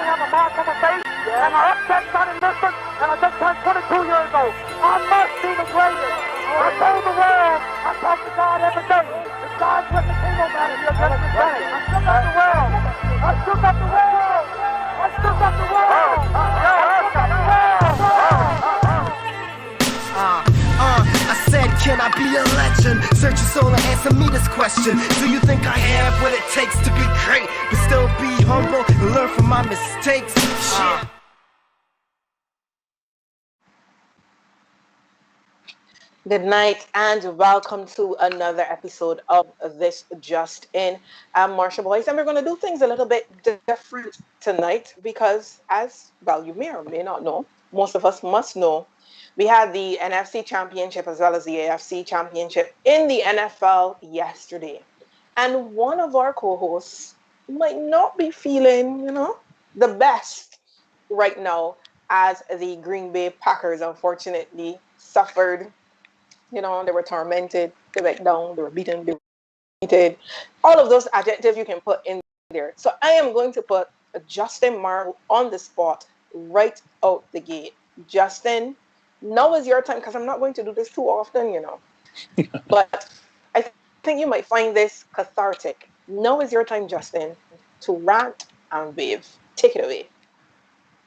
have a mark on my face, and my upset son enlisted, and I just turned 22 years old. I must be the greatest. I told the world, I talk to God every day. The God's with the king, no matter you're just the same. I shook up the world. I shook up the world. I shook up the world. I shook up the world. I said, can I be a legend? Search your soul and answer me this question. Do you think I have what it takes to be great, but still be humble and learn from my mistakes? Shit. Good night and welcome to another episode of This Just In. I'm Marsha Boys, and we're going to do things a little bit different tonight because, as well, you may or may not know, most of us must know, we had the NFC Championship as well as the AFC Championship in the NFL yesterday. And one of our co-hosts might not be feeling, the best right now as the Green Bay Packers unfortunately suffered. They were tormented, they went down, they were beaten, they were defeated. All of those adjectives you can put in there. So I am going to put Justin Marl on the spot right out the gate. Justin, now is your time because I'm not going to do this too often. But I think you might find this cathartic. Now is your time, Justin, to rant and wave. Take it away.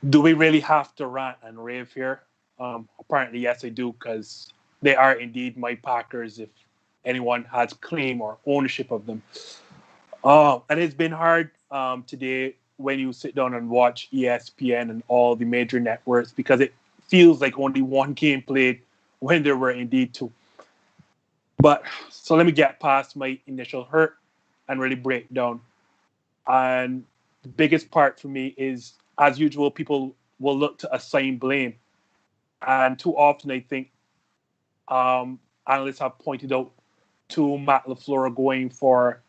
Do we really have to rant and rave here? Apparently, yes, I do, because they are indeed my Packers if anyone has claim or ownership of them. And it's been hard today when you sit down and watch ESPN and all the major networks because it feels like only one game played when there were indeed two. But so let me get past my initial hurt and really break down. And the biggest part for me is, as usual, people will look to assign blame. And too often, I think analysts have pointed out to Matt LaFleur going for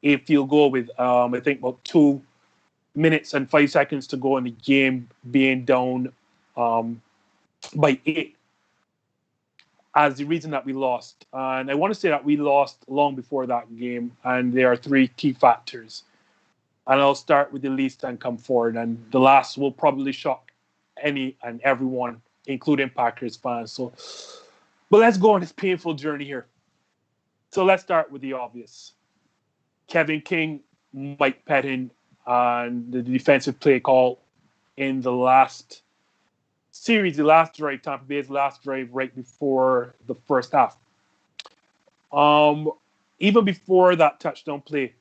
a field goal with, I think, about 2 minutes and 5 seconds to go in the game, being down by 8 as the reason that we lost. And I want to say that we lost long before that game, and there are 3 key factors. And I'll start with the least and come forward. And the last will probably shock any and everyone, including Packers fans. But let's go on this painful journey here. So let's start with the obvious. Kevin King, Mike Pettin, and the defensive play call in the last series, the last drive, Tampa Bay's last drive right before the first half. Even before that touchdown play,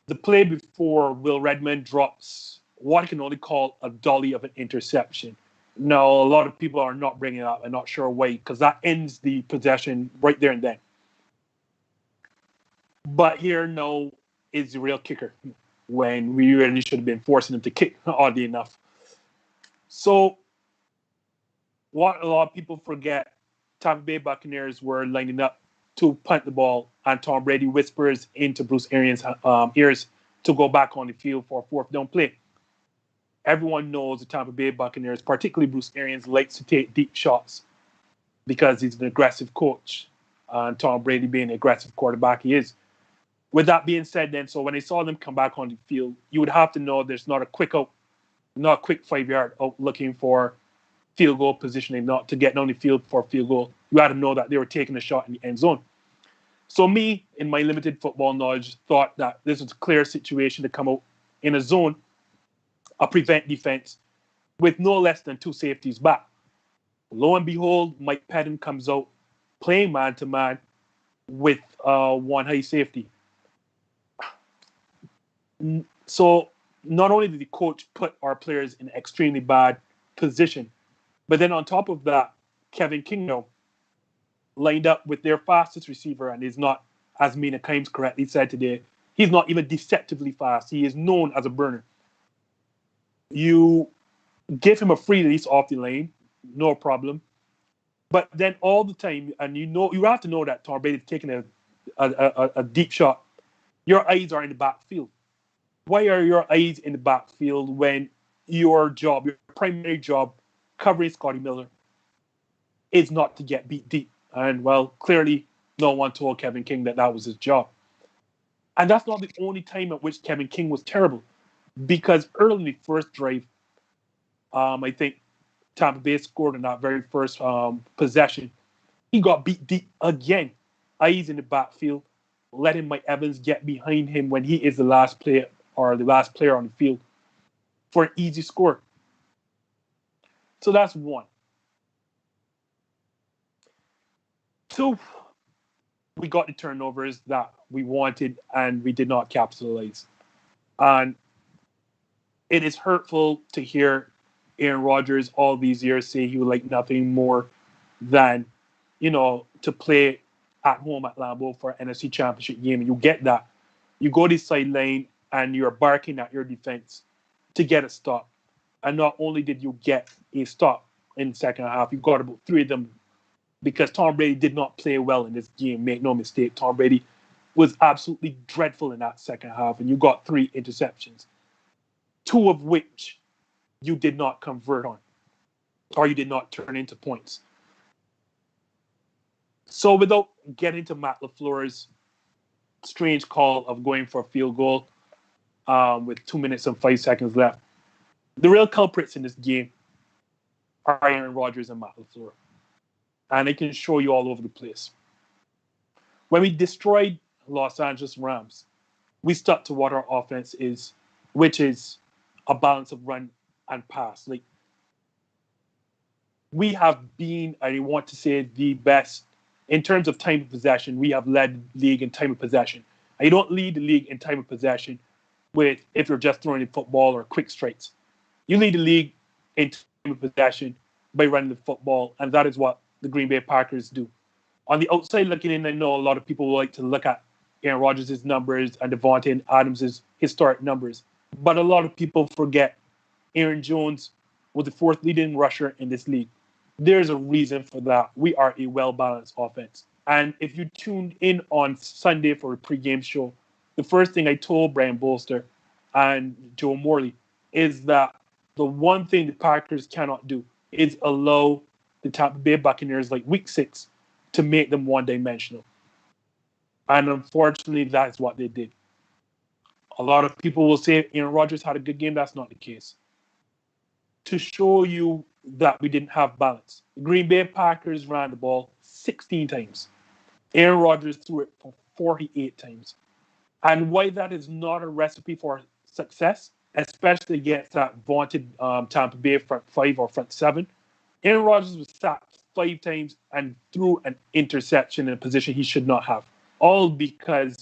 the play before Will Redmond drops what I can only call a dolly of an interception. Now, a lot of people are not bringing it up. I'm not sure why, because that ends the possession right there and then. But here now is the real kicker, when we really should have been forcing him to kick, oddly enough. So, what a lot of people forget, Tampa Bay Buccaneers were lining up to punt the ball, and Tom Brady whispers into Bruce Arians' ears to go back on the field for a fourth down play. Everyone knows the Tampa Bay Buccaneers, particularly Bruce Arians, likes to take deep shots because he's an aggressive coach, and Tom Brady being an aggressive quarterback, he is. With that being said, then, so when I saw them come back on the field, you would have to know there's not a quick 5-yard out looking for field goal positioning, not to get down the field for a field goal. You had to know that they were taking a shot in the end zone. So me, in my limited football knowledge, thought that this was a clear situation to come out in a zone, a prevent defense, with no less than 2 safeties back. Lo and behold, Mike Pettin comes out playing man-to-man with 1 high safety. So not only did the coach put our players in an extremely bad position, but then on top of that, Kevin King lined up with their fastest receiver, and is not, as Mina Kimes correctly said today, he's not even deceptively fast. He is known as a burner. You give him a free release off the lane, no problem. But then all the time, and you have to know that Tom Brady is taking a deep shot. Your eyes are in the backfield. Why are your eyes in the backfield when your primary job, covering Scotty Miller, is not to get beat deep? And, well, clearly no one told Kevin King that was his job. And that's not the only time at which Kevin King was terrible, because early in the first drive, I think Tampa Bay scored in that very first possession. He got beat deep again. Eyes in the backfield, letting Mike Evans get behind him when he is the last player or the last player on the field for an easy score. So that's one. Two, we got the turnovers that we wanted and we did not capitalize. And it is hurtful to hear Aaron Rodgers all these years say he would like nothing more than, to play at home at Lambeau for an NFC Championship game. And you get that. You go to the sideline and you're barking at your defense to get a stop. And not only did you get a stop in the second half, you got about 3 of them because Tom Brady did not play well in this game. Make no mistake, Tom Brady was absolutely dreadful in that second half, and you got 3 interceptions, 2 of which you did not convert on, or you did not turn into points. So without getting to Matt LaFleur's strange call of going for a field goal with 2 minutes and 5 seconds left, the real culprits in this game are Aaron Rodgers and Matt LaFleur. And they can show you all over the place. When we destroyed Los Angeles Rams, we stuck to what our offense is, which is a balance of run and pass. Like, we have been, I want to say, the best in terms of time of possession. We have led the league in time of possession. And you don't lead the league in time of possession if you're just throwing the football or quick strikes. You lead the league in time of possession by running the football, and that is what the Green Bay Packers do. On the outside looking in, I know a lot of people like to look at Aaron Rodgers' numbers and Devontae Adams' historic numbers. But a lot of people forget Aaron Jones was the 4th leading rusher in this league. There's a reason for that. We are a well-balanced offense. And if you tuned in on Sunday for a pregame show, the first thing I told Brian Bolster and Joe Morley is that the one thing the Packers cannot do is allow the Tampa Bay Buccaneers, like week 6, to make them one-dimensional. And unfortunately, that's what they did. A lot of people will say Aaron Rodgers had a good game. That's not the case. To show you that we didn't have balance, the Green Bay Packers ran the ball 16 times. Aaron Rodgers threw it for 48 times. And why that is not a recipe for success, especially against that vaunted Tampa Bay front 5 or front 7, Aaron Rodgers was sacked 5 times and threw an interception in a position he should not have. All because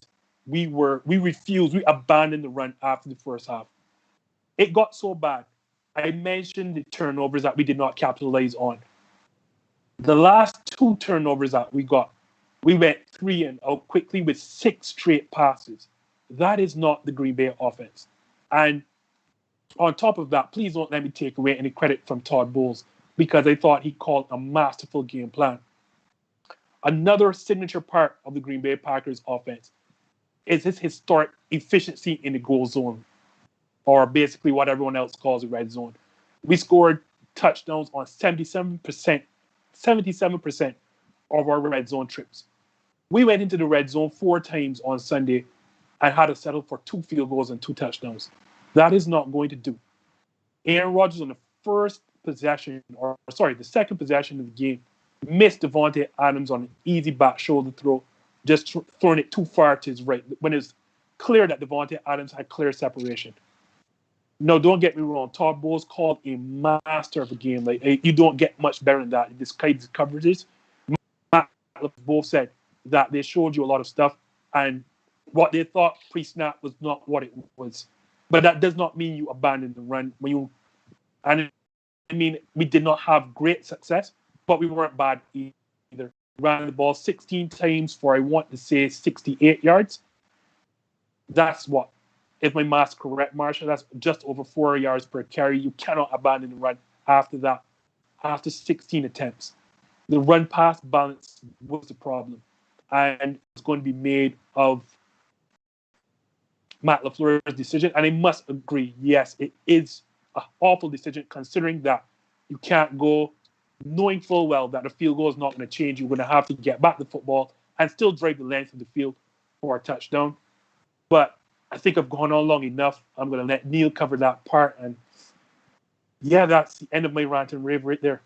we abandoned the run after the first half. It got so bad. I mentioned the turnovers that we did not capitalize on. The last 2 turnovers that we got, we went 3 and out quickly with 6 straight passes. That is not the Green Bay offense. And on top of that, please don't let me take away any credit from Todd Bowles, because I thought he called a masterful game plan. Another signature part of the Green Bay Packers offense is his historic efficiency in the goal zone, or basically what everyone else calls the red zone. We scored touchdowns on 77% of our red zone trips. We went into the red zone 4 times on Sunday and had to settle for 2 field goals and 2 touchdowns. That is not going to do. Aaron Rodgers on the second possession of the game, missed Devontae Adams on an easy back shoulder throw, just throwing it too far to his right when it's clear that Devontae Adams had clear separation. No, don't get me wrong. Todd Bowles called a master of a game. Like, you don't get much better than that. This kind of coverages. Matt both said that they showed you a lot of stuff, and what they thought pre-snap was not what it was. But that does not mean you abandon the run. We did not have great success, but we weren't bad either. Ran the ball 16 times for, I want to say, 68 yards. That's what, if my math's correct, Marsha, that's just over 4 yards per carry. You cannot abandon the run after that, after 16 attempts. The run-pass balance was the problem. And it's going to be made of Matt LaFleur's decision. And I must agree, yes, it is an awful decision, considering that you can't go knowing full well that the field goal is not going to change. You're going to have to get back the football and still drive the length of the field for a touchdown. But I think I've gone on long enough. I'm going to let Neil cover that part. And Yeah, that's the end of my rant and rave right there.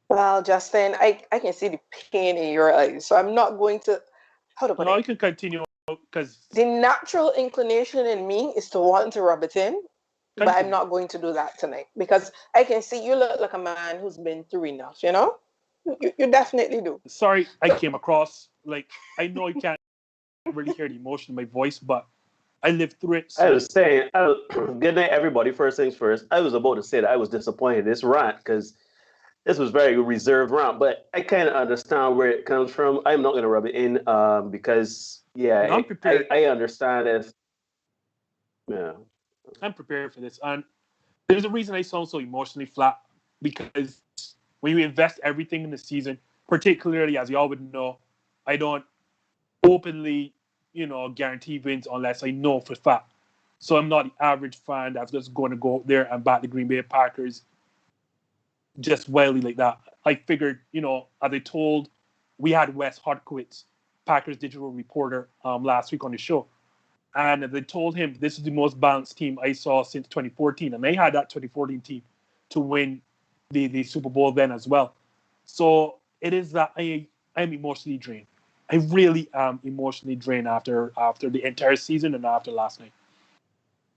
Well, Justin, I can see the pain in your eyes, so I'm not going to. How to put No, it? you can continue because The natural inclination in me is to want to rub it in, but I'm continue. not going to do that tonight because I can see you look like a man who's been through enough, you know? You definitely do. Sorry, I came across like I know you can't really hear the emotion in my voice, but I lived through it. I So was saying, good night, everybody. First things first. I was about to say that I was disappointed in this rant because this was very reserved rant, but I kind of understand where it comes from. I'm not going to rub it in because, no, yeah, I'm prepared. I understand it. Yeah. I'm prepared for this, and there's a reason I sound so emotionally flat because when you invest everything in the season, particularly as you all would know, I don't openly, guarantee wins unless I know for fact. So I'm not the average fan that's just going to go out there and back the Green Bay Packers just wildly like that. I figured, as I told, we had Wes Hodkowitz, Packers digital reporter, last week on the show, and they told him this is the most balanced team I saw since 2014, and they had that 2014 team to win the Super Bowl then as well. So it is that I'm emotionally drained. I really am emotionally drained after the entire season and after last night.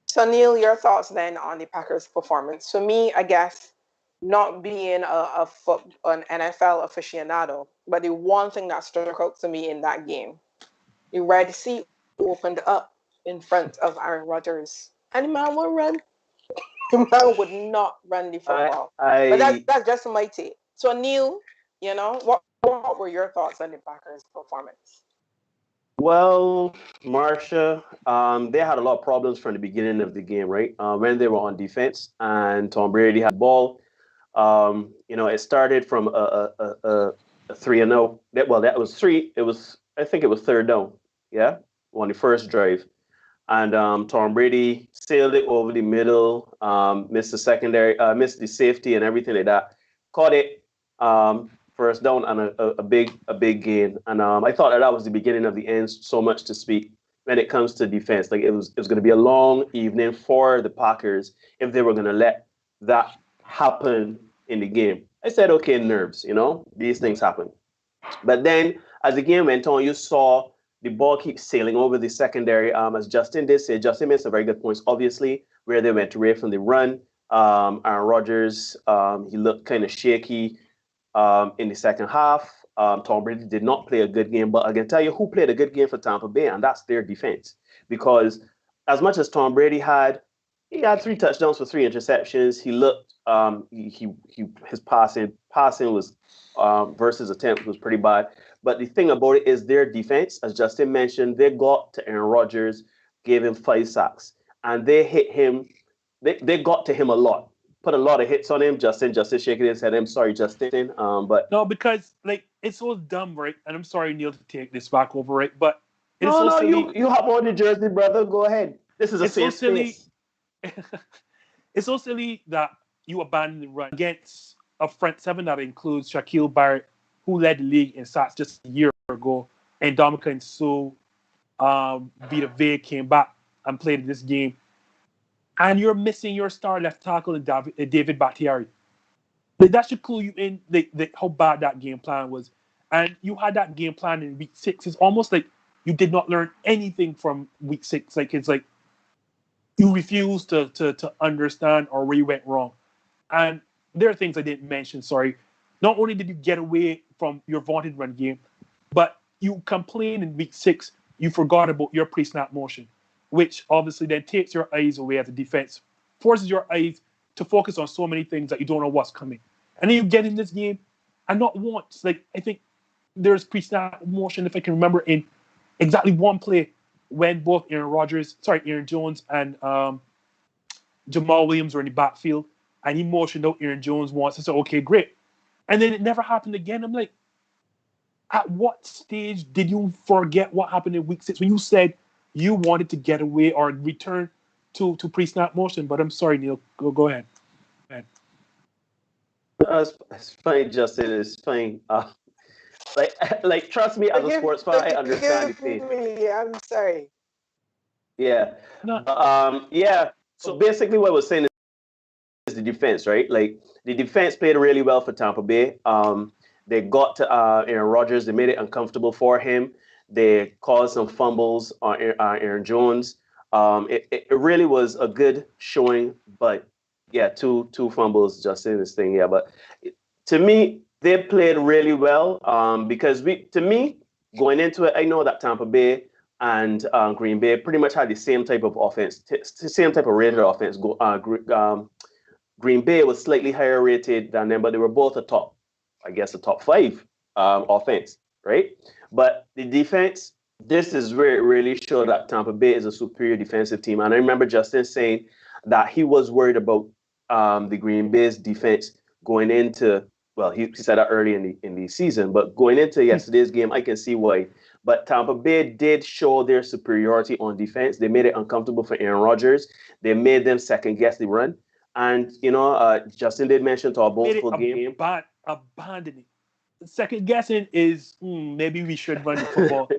So, Neil, your thoughts then on the Packers' performance? For me, I guess not being an NFL aficionado, but the one thing that struck out to me in that game, the Red Sea opened up in front of Aaron Rodgers, and the man would run. The man would not run the I, football. But I, that's just my take. So, Neil, what were your thoughts on the Packers' performance? well, Marsha, they had a lot of problems from the beginning of the game, right? When they were on defense and Tom Brady had the ball. It started from a 3-0. Well, that was three. I think it was third down. Yeah, on the first drive, and Tom Brady sailed it over the middle, missed the secondary, missed the safety and everything like that. Caught it, first down and a big gain. And I thought that was the beginning of the end, so much to speak when it comes to defense. Like it was going to be a long evening for the Packers if they were going to let that happen in the game. I said, okay, nerves, these things happen. But then as the game went on, you saw the ball keep sailing over the secondary. As Justin did say, Justin made some very good points, obviously, where they went away from the run. Aaron Rodgers, he looked kind of shaky in the second half. Tom Brady did not play a good game, but I can tell you who played a good game for Tampa Bay, and that's their defense. Because as much as Tom Brady he had 3 touchdowns for 3 interceptions. He looked his passing was versus attempt was pretty bad. But the thing about it is their defense, as Justin mentioned, they got to Aaron Rodgers, gave him 5 sacks, and they hit him. They got to him a lot, put a lot of hits on him. Justin shaking his head. I'm sorry, Justin. But No, because like it's so dumb, right? And I'm sorry, Neil, to take this back over, right? But it is no, so no, silly. you hop on the jersey, brother. Go ahead. This is a It's so safe silly. space. It's so silly that you abandon the run against a front seven that includes Shaquille Barrett, who led the league in sacks just a year ago, and Dominic and Sue, Vita Vea came back and played this game, and you're missing your star left tackle in David Bakhtiari. Like, that should clue you in how bad that game plan was. And you had that game plan in week 6. It's almost like you did not learn anything from week 6. Like it's like you refuse to understand or where you went wrong. And there are things I didn't mention, sorry. Not only did you get away from your vaunted run game, but you complained in week 6, you forgot about your pre-snap motion, which obviously then takes your eyes away as a defense, forces your eyes to focus on so many things that you don't know what's coming. And then you get in this game, and not once, like I think there's pre-snap motion, if I can remember, in exactly one play when both Aaron Jones and Jamal Williams were in the backfield, and he motioned out Aaron Jones once. I said, okay, great. And then it never happened again. I'm like, at what stage did you forget what happened in week 6 when you said you wanted to get away or return to pre-snap motion? But I'm sorry, Neil. Go ahead. Go ahead. It's fine, Justin. It's fine. Like, like, trust me, as a sports fan, I understand the Forgive pain. me. I'm sorry. Yeah, No, yeah. So basically, what I was saying the defense, right? Like the defense played really well for Tampa Bay. They got to Aaron Rodgers. They made it uncomfortable for him. They caused some fumbles on Aaron Jones. It really was a good showing, but yeah, two fumbles just in this thing. Yeah, but to me, they played really well because to me, going into it, I know that Tampa Bay and Green Bay pretty much had the same type of offense, same type of rated offense. Green Bay was slightly higher rated than them, but they were both a top five offense, right? But the defense, this is where it really showed that Tampa Bay is a superior defensive team. And I remember Justin saying that he was worried about the Green Bay's defense going into, well, he said that early in the season, but going into yesterday's game, I can see why. But Tampa Bay did show their superiority on defense. They made it uncomfortable for Aaron Rodgers. They made them second guess the run. And, Justin did mention to our boastful game. Abandoning. Second guessing is maybe we should run the football.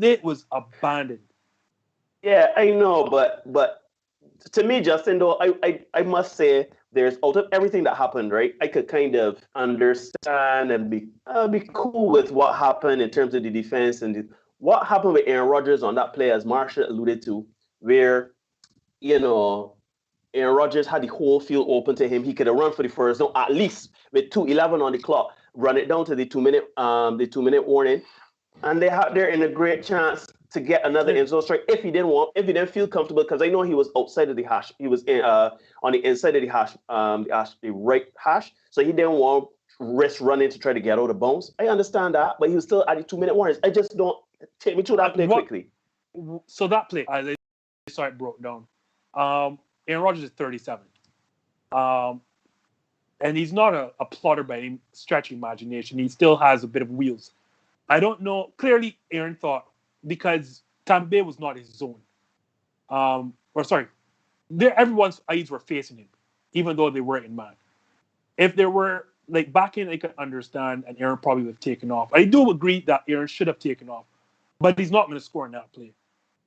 It was abandoned. Yeah, I know, but to me, Justin, though, I must say there's out of everything that happened, right? I could kind of understand and be cool with what happened in terms of the defense and what happened with Aaron Rodgers on that play, as Marsha alluded to, where Aaron Rodgers had the whole field open to him. He could have run for the first down at least with 2:11 on the clock, run it down to the 2-minute warning, and they're in a great chance to get another end zone strike if he didn't feel comfortable, because I know he was outside of the hash. He was on the inside of the hash, the right hash, so he didn't want to risk running to try to get out of bounds. I understand that, but he was still at the 2-minute warnings. I just don't take me through that play quickly. So that play, I saw it broke down. Aaron Rodgers is 37. And he's not a plotter by any stretch of imagination. He still has a bit of wheels. I don't know. Clearly, Aaron thought, because Tampa Bay was not his zone. Everyone's eyes were facing him, even though they were in man. If there were, like, back in, I could understand, and Aaron probably would have taken off. I do agree that Aaron should have taken off, but he's not going to score in that play.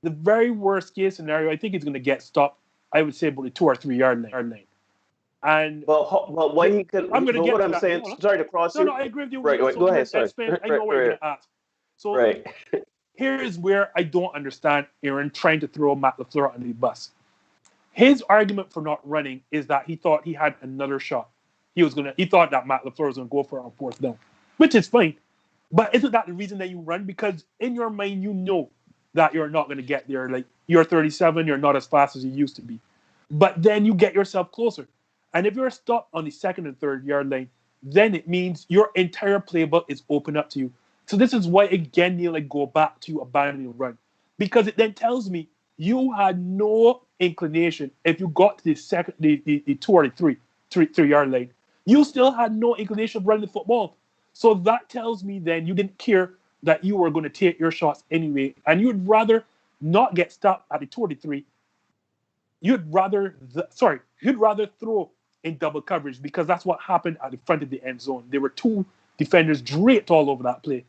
The very worst case scenario, I think he's going to get stopped, I would say, about the 2 or 3 yard line. And but why he could? I'm going to get what I'm saying. Sorry to cross you. No, I agree with you. Right, go ahead. Sorry. I know what you're going to ask. So here's where I don't understand Aaron trying to throw Matt LaFleur under the bus. His argument for not running is that he thought he had another shot. He thought that Matt LaFleur was going to go for it on fourth down, which is fine. But isn't that the reason that you run? Because in your mind, you know that you're not going to get there. Like, you're 37, you're not as fast as you used to be. But then you get yourself closer. And if you're stuck on the 2nd and 3rd yard line, then it means your entire playbook is open up to you. So this is why, again, Neil, I go back to abandoning the run. Because it then tells me you had no inclination, if you got to the 2 or the 3 yard line, you still had no inclination of running the football. So that tells me then you didn't care that you were going to take your shots anyway. And you'd rather not get stopped at the 2 or the 3. You'd rather throw in double coverage, because that's what happened at the front of the end zone. There were 2 defenders draped all over that play,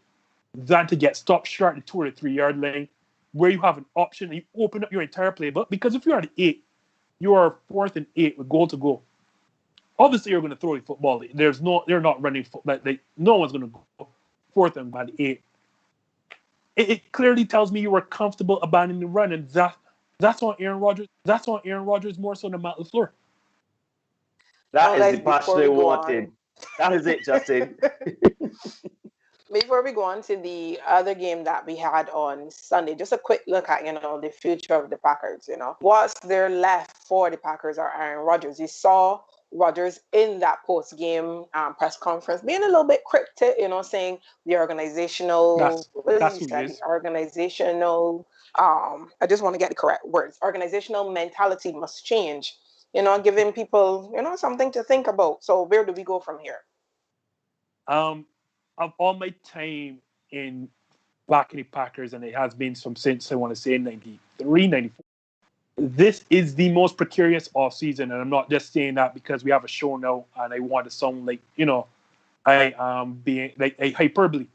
than to get stopped short at the 2 or 3 yard line, where you have an option and you open up your entire playbook. Because if you're at the 8, you are 4th and 8 with goal to go. Obviously, you're going to throw the football. They're not running. No one's going to go 4th and by the 8. It clearly tells me you were comfortable abandoning the run, and that's on Aaron Rodgers. That's on Aaron Rodgers more so than Matt LaFleur. That is the passion they wanted. That is it, Justin. Before we go on to the other game that we had on Sunday, just a quick look at, the future of the Packers, What's there left for the Packers or Aaron Rodgers? You saw Rodgers in that post-game press conference being a little bit cryptic, saying the organizational... That's who he is. Organizational... I just want to get the correct words. Organizational mentality must change, giving people, something to think about. So where do we go from here? Of all my time back in the Packers, and it has been since, I want to say, 93, 94, this is the most precarious offseason. And I'm not just saying that because we have a show now and I want to sound like, I am being like a hyperbole.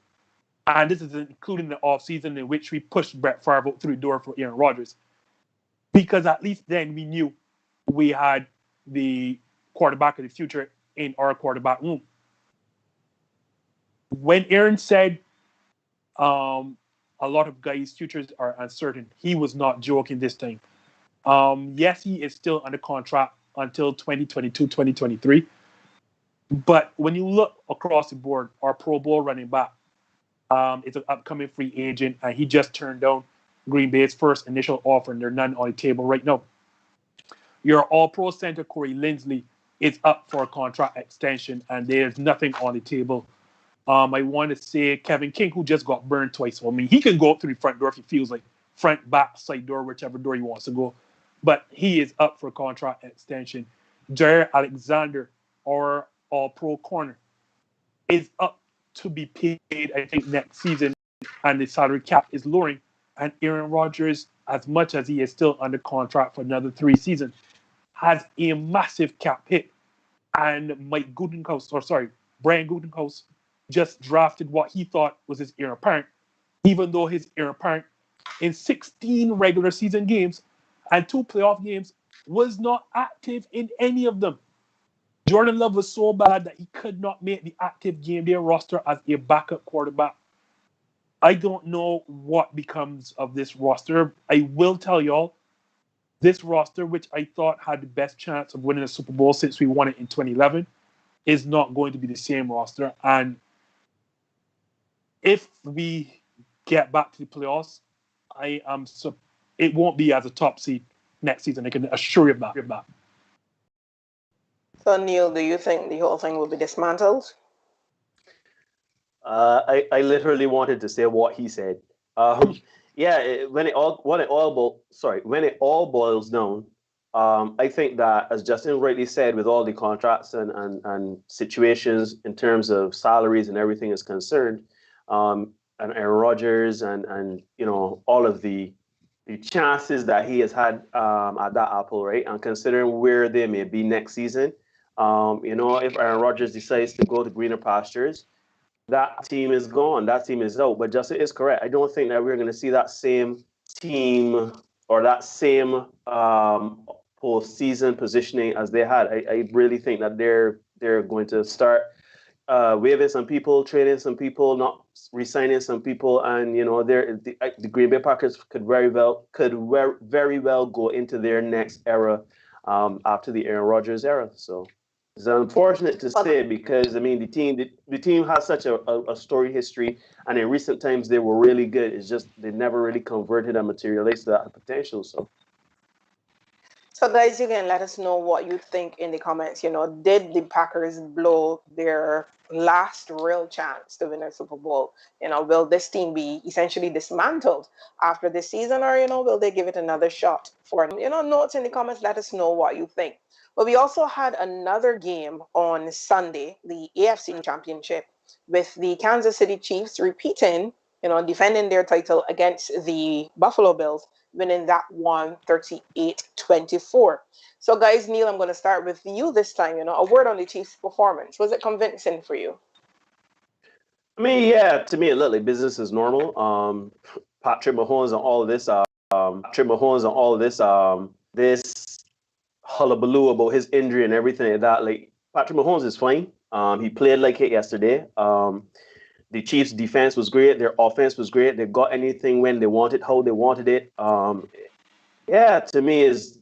And this is including the offseason in which we pushed Brett Favre out through the door for Aaron Rodgers. Because at least then we knew we had the quarterback of the future in our quarterback room. When Aaron said a lot of guys' futures are uncertain, he was not joking this time. Yes, he is still under contract until 2022, 2023. But when you look across the board, our Pro Bowl running back is an upcoming free agent, and he just turned down Green Bay's first initial offer, and there are none on the table right now. Your All-Pro center, Corey Linsley, is up for a contract extension, and there's nothing on the table. I want to say Kevin King, who just got burned twice. So, I mean, he can go up through the front door if he feels like front, back, side door, whichever door he wants to go. But he is up for a contract extension. Jair Alexander, our All-Pro corner, is up to be paid, I think, next season, and the salary cap is lowering. And Aaron Rodgers, as much as he is still under contract for another 3 seasons, has a massive cap hit. And Brian Gutekunst just drafted what he thought was his heir apparent, even though his heir apparent in 16 regular season games and 2 playoff games was not active in any of them. Jordan Love was so bad that he could not make the active game day roster as a backup quarterback. I don't know what becomes of this roster. I will tell y'all, this roster, which I thought had the best chance of winning a Super Bowl since we won it in 2011, is not going to be the same roster. And if we get back to the playoffs, it won't be as a top seed next season. I can assure you of that. So, Neil, do you think the whole thing will be dismantled? I literally wanted to say what he said. When it all boils down, I think that, as Justin rightly said, with all the contracts and situations in terms of salaries and everything is concerned, and Aaron Rodgers and all of the chances that he has had at that Apple, right? And considering where they may be next season, if Aaron Rodgers decides to go to greener pastures, that team is gone. That team is out. But Justin is correct. I don't think that we're going to see that same team or that same postseason positioning as they had. I really think that they're going to start waiving some people, trading some people, not re-signing some people, and the Green Bay Packers could very well go into their next era after the Aaron Rodgers era. So it's unfortunate to say, because I mean the team has such a story history, and in recent times they were really good. It's just they never really converted and materialized that potential. So, guys, you can let us know what you think in the comments. Did the Packers blow their last real chance to win a Super Bowl? Will this team be essentially dismantled after this season, or will they give it another shot? For notes in the comments, let us know what you think. But we also had another game on Sunday, the AFC Championship, with the Kansas City Chiefs repeating, defending their title against the Buffalo Bills, winning that one 38-24. So, guys, Neil, I'm going to start with you this time. A word on the Chiefs' performance. Was it convincing for you? I mean, yeah, to me, it looked like business as normal. Patrick Mahomes and all of this. This hullabaloo about his injury and everything like that. Like, Patrick Mahomes is fine. He played like it yesterday. The Chiefs' defense was great. Their offense was great. They got anything when they wanted, how they wanted it. To me, is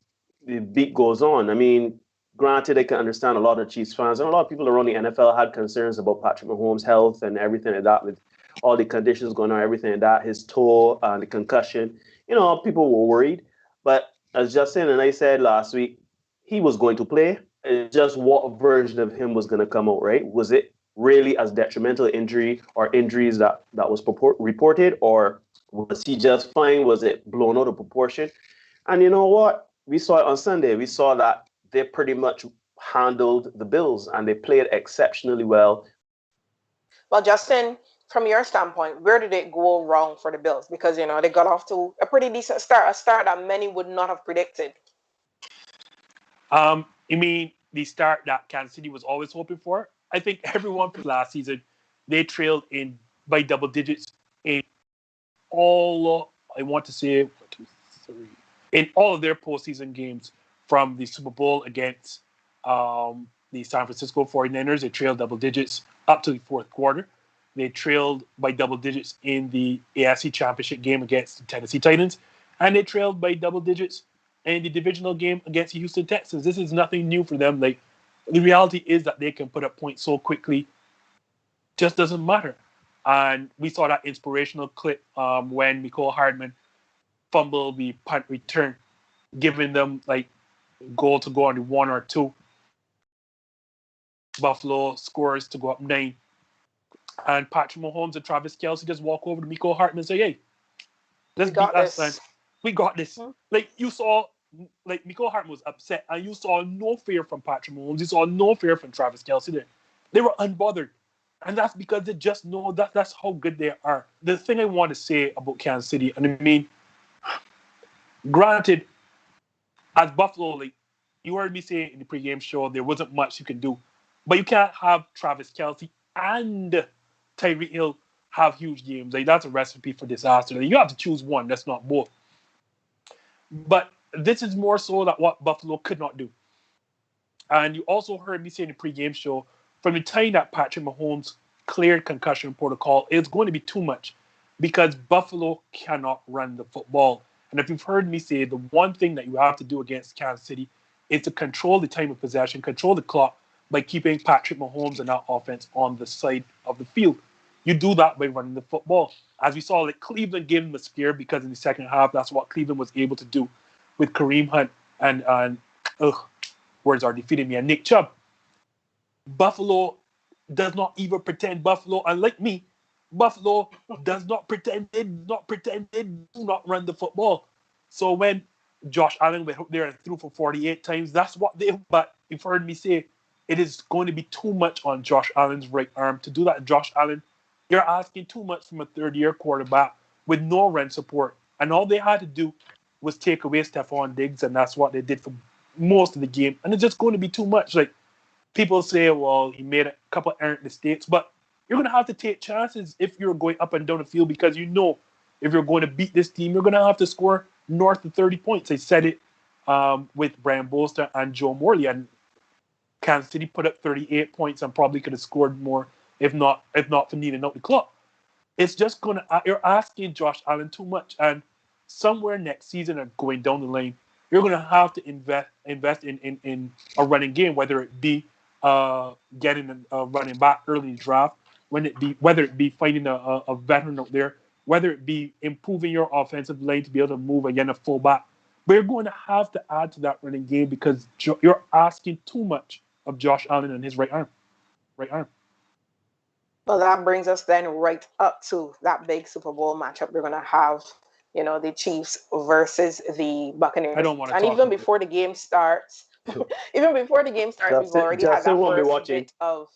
the beat goes on. I mean, granted, I can understand a lot of Chiefs fans and a lot of people around the NFL had concerns about Patrick Mahomes' health and everything like that, with all the conditions going on, everything like that, his toe and the concussion. People were worried. But as Justin and I said last week, he was going to play. It's just what version of him was going to come out, right? Was it really as detrimental injury or injuries that was reported, or was he just fine? Was it blown out of proportion? And you know what? We saw it on Sunday. We saw that they pretty much handled the Bills and they played exceptionally well. Well, Justin, from your standpoint, where did it go wrong for the Bills? Because, they got off to a pretty decent start, a start that many would not have predicted. You mean the start that Kansas City was always hoping for? I think everyone from last season, they trailed by double digits in all, I want to say, 1, 2, 3, in all of their postseason games, from the Super Bowl against the San Francisco 49ers. They trailed double digits up to the fourth quarter. They trailed by double digits in the AFC Championship game against the Tennessee Titans, and they trailed by double digits in the divisional game against the Houston Texans. This is nothing new for them. Like, the reality is that they can put up points so quickly, just doesn't matter. And we saw that inspirational clip when Mecole Hardman fumbled the punt return, giving them like goal to go on the 1 or 2. Buffalo scores to go up 9. And Patrick Mahomes and Travis Kelce just walk over to Mecole Hardman and say, hey, let's beat us, man. We got this. Like, you saw, like, Mecole Hardman was upset, and you saw no fear from Patrick Mahomes. You saw no fear from Travis Kelce there. They were unbothered. And that's because they just know that's how good they are. The thing I want to say about Kansas City, and I mean, granted, as Buffalo, like, you heard me say in the pregame show, there wasn't much you can do. But you can't have Travis Kelce and Tyreek Hill have huge games. Like, that's a recipe for disaster. Like, you have to choose one. That's not both. But this is more so that what Buffalo could not do. And you also heard me say in the pregame show, from the time that Patrick Mahomes cleared concussion protocol, it's going to be too much because Buffalo cannot run the football. And if you've heard me say, the one thing that you have to do against Kansas City is to control the time of possession, control the clock by keeping Patrick Mahomes and that offense on the side of the field. You do that by running the football. As we saw, like, Cleveland gave them a scare because in the second half, that's what Cleveland was able to do with Kareem Hunt and words are defeating me, and Nick Chubb. Buffalo does not even pretend Buffalo, unlike me, Buffalo does not pretend they do not run the football. So when Josh Allen went up there and threw for 48 times, that's what they, but you've heard me say, it is going to be too much on Josh Allen's right arm. To do that, Josh Allen, you're asking too much from a third-year quarterback with no run support. And all they had to do was take away Stephon Diggs, and that's what they did for most of the game. And it's just going to be too much. Like, people say, well, he made a couple errant mistakes, but you're going to have to take chances if you're going up and down the field because you know if you're going to beat this team, you're going to have to score north of 30 points. I said it with Brian Bolster and Joe Morley, and Kansas City put up 38 points and probably could have scored more if not for needing out the clock. It's just going to, you're asking Josh Allen too much, and somewhere next season or going down the line, you're going to have to invest in a running game, whether it be getting a running back early in the draft, whether it be finding a veteran out there, whether it be improving your offensive line to be able to move again a fullback. But you're going to have to add to that running game because you're asking too much of Josh Allen and his right arm. Well, that brings us then right up to that big Super Bowl matchup we're going to have. You know, the Chiefs versus the Buccaneers. I don't want to and talk even about before the game starts, we've already had that first bit of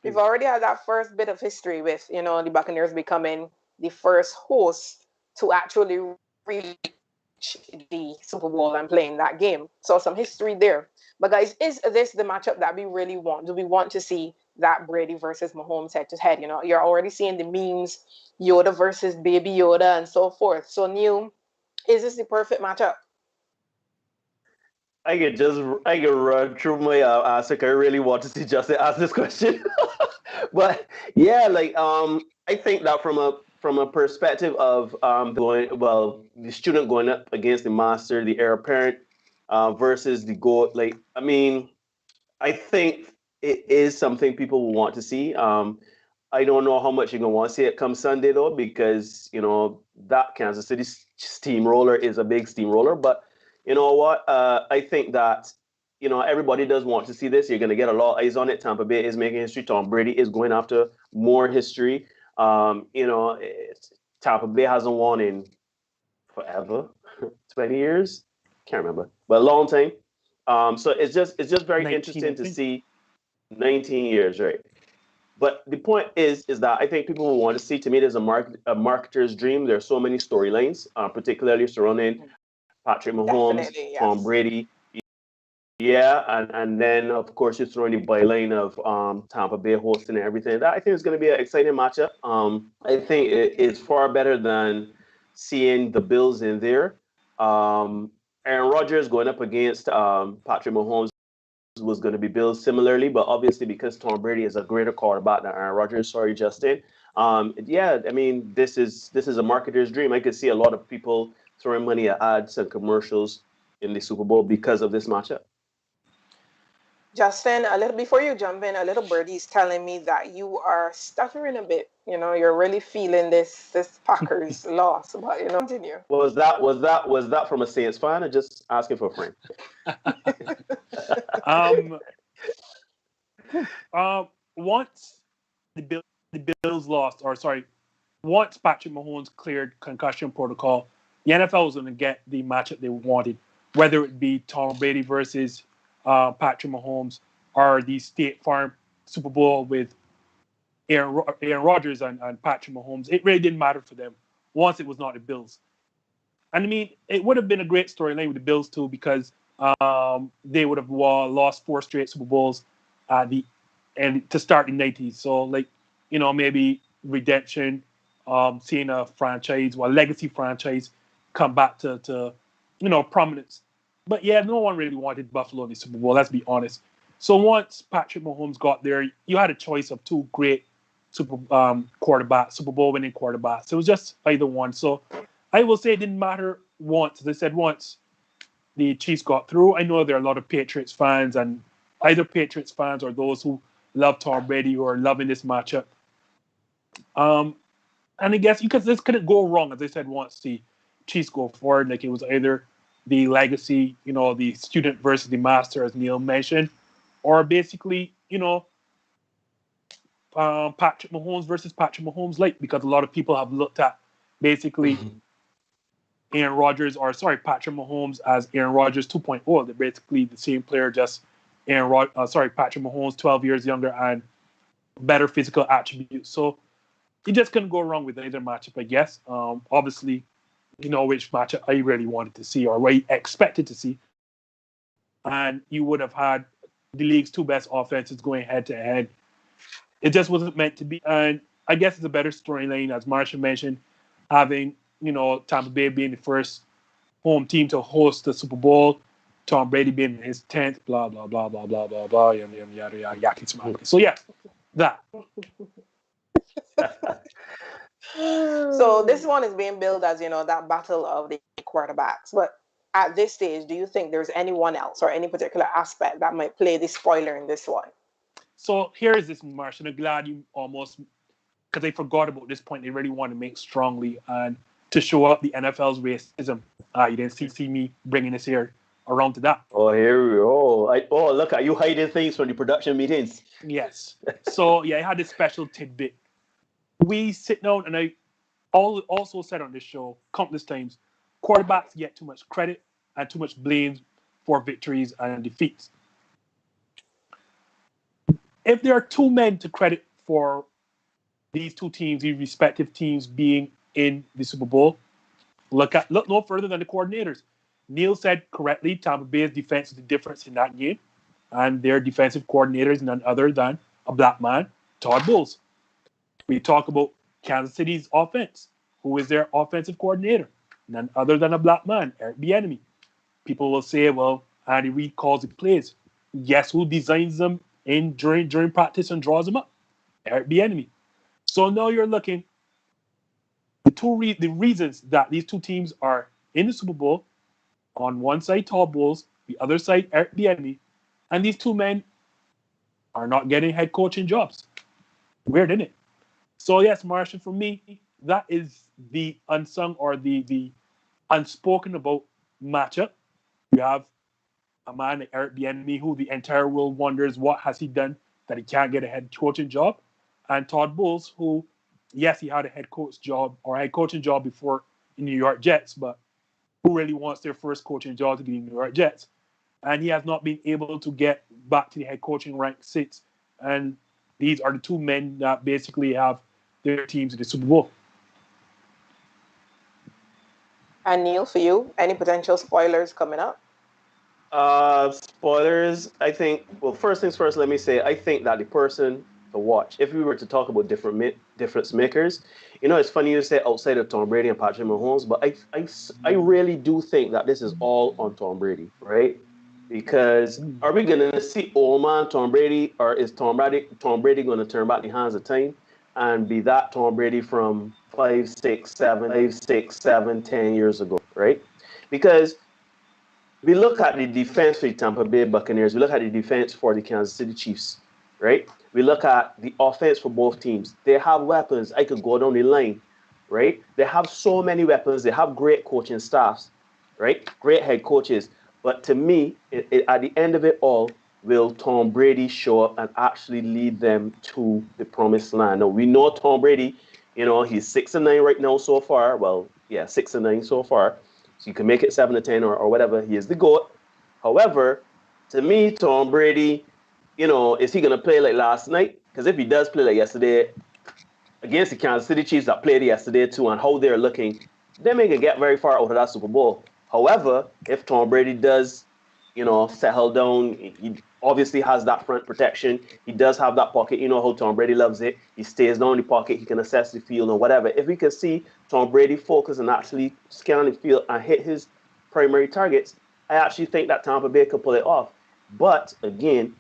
we've already had that first bit of history with, you know, the Buccaneers becoming the first host to actually reach the Super Bowl and playing that game. So some history there. But guys, is this the matchup that we really want? Do we want to see that Brady versus Mahomes head to head? You know, you're already seeing the memes, Yoda versus Baby Yoda and so forth. So Neil, is this the perfect matchup? I could run through my answer. I really want to see Justin ask this question, but yeah, like I think that from a perspective of the student going up against the master, the heir apparent, versus the goat. Like, I mean, I think it is something people will want to see. I don't know how much you're gonna want to see it come Sunday though, because you know that Kansas City steamroller is a big steamroller. But you know what? I think that you know everybody does want to see this. You're gonna get a lot of eyes on it. Tampa Bay is making history. Tom Brady is going after more history. You know, Tampa Bay hasn't won in forever, 20 years. Can't remember, but a long time. So it's just very interesting to see 19 years, right? But the point is that I think people will want to see. To me, there's a marketer's dream. There's so many storylines, particularly surrounding Patrick Mahomes, Definitely, Tom yes. Brady. Yeah, and then of course you're throwing the byline of Tampa Bay hosting and everything. That I think is going to be an exciting matchup. I think it is far better than seeing the Bills in there. Aaron Rodgers going up against Patrick Mahomes. was going to be built similarly, but obviously because Tom Brady is a greater quarterback than Aaron Rodgers. Sorry, Justin. Yeah, I mean this is a marketer's dream. I could see a lot of people throwing money at ads and commercials in the Super Bowl because of this matchup. Justin, a little before you jump in, a little birdie's telling me that you are stuttering a bit. You're really feeling this Packers loss, but continue. Was that from a Saints fan or just asking for a friend? Um, once the Bills lost, or sorry, once Patrick Mahomes cleared concussion protocol, the NFL was going to get the matchup they wanted, whether it be Tom Brady versus Patrick Mahomes or the State Farm Super Bowl with Aaron Rodgers and Patrick Mahomes. It really didn't matter for them once it was not the Bills. And I mean, it would have been a great storyline with the Bills too, because they would have lost 4 straight Super Bowls and to start the 90s. So like, maybe redemption, seeing a franchise, well, legacy franchise, come back to prominence. But yeah, no one really wanted Buffalo in the Super Bowl. Let's be honest. So once Patrick Mahomes got there, you had a choice of 2 great Super Bowl winning quarterbacks. It was just either one. So I will say it didn't matter once. As I said, once the Chiefs got through. I know there are a lot of Patriots fans, and either Patriots fans or those who love Tom Brady who are loving this matchup. And I guess this couldn't go wrong, as I said, once the Chiefs go forward. Like, it was either the legacy, the student versus the master, as Neil mentioned, or basically, Patrick Mahomes versus Patrick Mahomes Light, because a lot of people have looked at basically Aaron Rodgers, or sorry, Patrick Mahomes as Aaron Rodgers 2.0. They're basically the same player, just Patrick Mahomes 12 years younger and better physical attributes. So you just couldn't go wrong with either matchup, I guess. Obviously, which matchup I really wanted to see or what I expected to see. And you would have had the league's 2 best offenses going head to head. It just wasn't meant to be. And I guess it's a better storyline, as Marsha mentioned, having, Tampa Bay being the first home team to host the Super Bowl, Tom Brady being his 10th, blah, blah, blah, blah, blah, blah, blah, yada, yada, yada, yada. So, yeah, that. So this one is being billed as, that battle of the quarterbacks. But at this stage, do you think there's anyone else or any particular aspect that might play the spoiler in this one? So here is this, Marsha. I'm glad you almost, because they forgot about this point. They really want to make strongly and to show up the NFL's racism. You didn't see me bringing this here around to that. Oh, here we go. Look at you hiding things from the production meetings. Yes. So, yeah, I had this special tidbit. We sit down, and I also said on this show countless times, quarterbacks get too much credit and too much blame for victories and defeats. If there are 2 men to credit for these 2 teams, these respective teams being in the Super Bowl, look no further than the coordinators. Neil said correctly, Tampa Bay's defense is the difference in that game, and their defensive coordinator is none other than a black man, Todd Bowles. We talk about Kansas City's offense. Who is their offensive coordinator? None other than a black man, Eric Bieniemy. People will say, well, Andy Reid calls the plays. Guess who designs them during practice and draws them up? Eric Bieniemy. So now you're looking, the reasons that these 2 teams are in the Super Bowl, on one side Todd Bowles, the other side Eric Bieniemy, and these 2 men are not getting head coaching jobs. Weird, isn't it? So yes, Marsha, for me, that is the unsung or the unspoken about matchup. You have a man like Eric Bieniemy, who the entire world wonders what has he done that he can't get a head coaching job, and Todd Bowles, who, yes, he had a head coaching job before in New York Jets, but who really wants their first coaching job to be in New York Jets, and he has not been able to get back to the head coaching rank since. And these are the 2 men that basically have their teams in the Super Bowl. And Neil, for you, any potential spoilers coming up? Spoilers, I think, well, first things first, let me say, I think that the person to watch, if we were to talk about difference makers, it's funny you say outside of Tom Brady and Patrick Mahomes, but I really do think that this is all on Tom Brady, right? Because are we going to see old man Tom Brady, or is Tom Brady going to turn back the hands of time and be that Tom Brady from 10 years ago, right? Because we look at the defense for the Tampa Bay Buccaneers, we look at the defense for the Kansas City Chiefs, right? We look at the offense for both teams. They have weapons. I could go down the line, right? They have so many weapons. They have great coaching staffs, right? Great head coaches. But to me, at the end of it all, will Tom Brady show up and actually lead them to the promised land? Now, we know Tom Brady, he's 6-9 right now so far. Well, yeah, 6-9 so far. So you can make it 7-10 or whatever. He is the GOAT. However, to me, Tom Brady, is he going to play like last night? Because if he does play like yesterday against the Kansas City Chiefs that played yesterday too, and how they're looking, they may get very far out of that Super Bowl. However, if Tom Brady does, settle down, he obviously has that front protection. He does have that pocket. You know how Tom Brady loves it. He stays down in the pocket. He can assess the field or whatever. If we can see Tom Brady focus and actually scan the field and hit his primary targets, I actually think that Tampa Bay could pull it off. But again,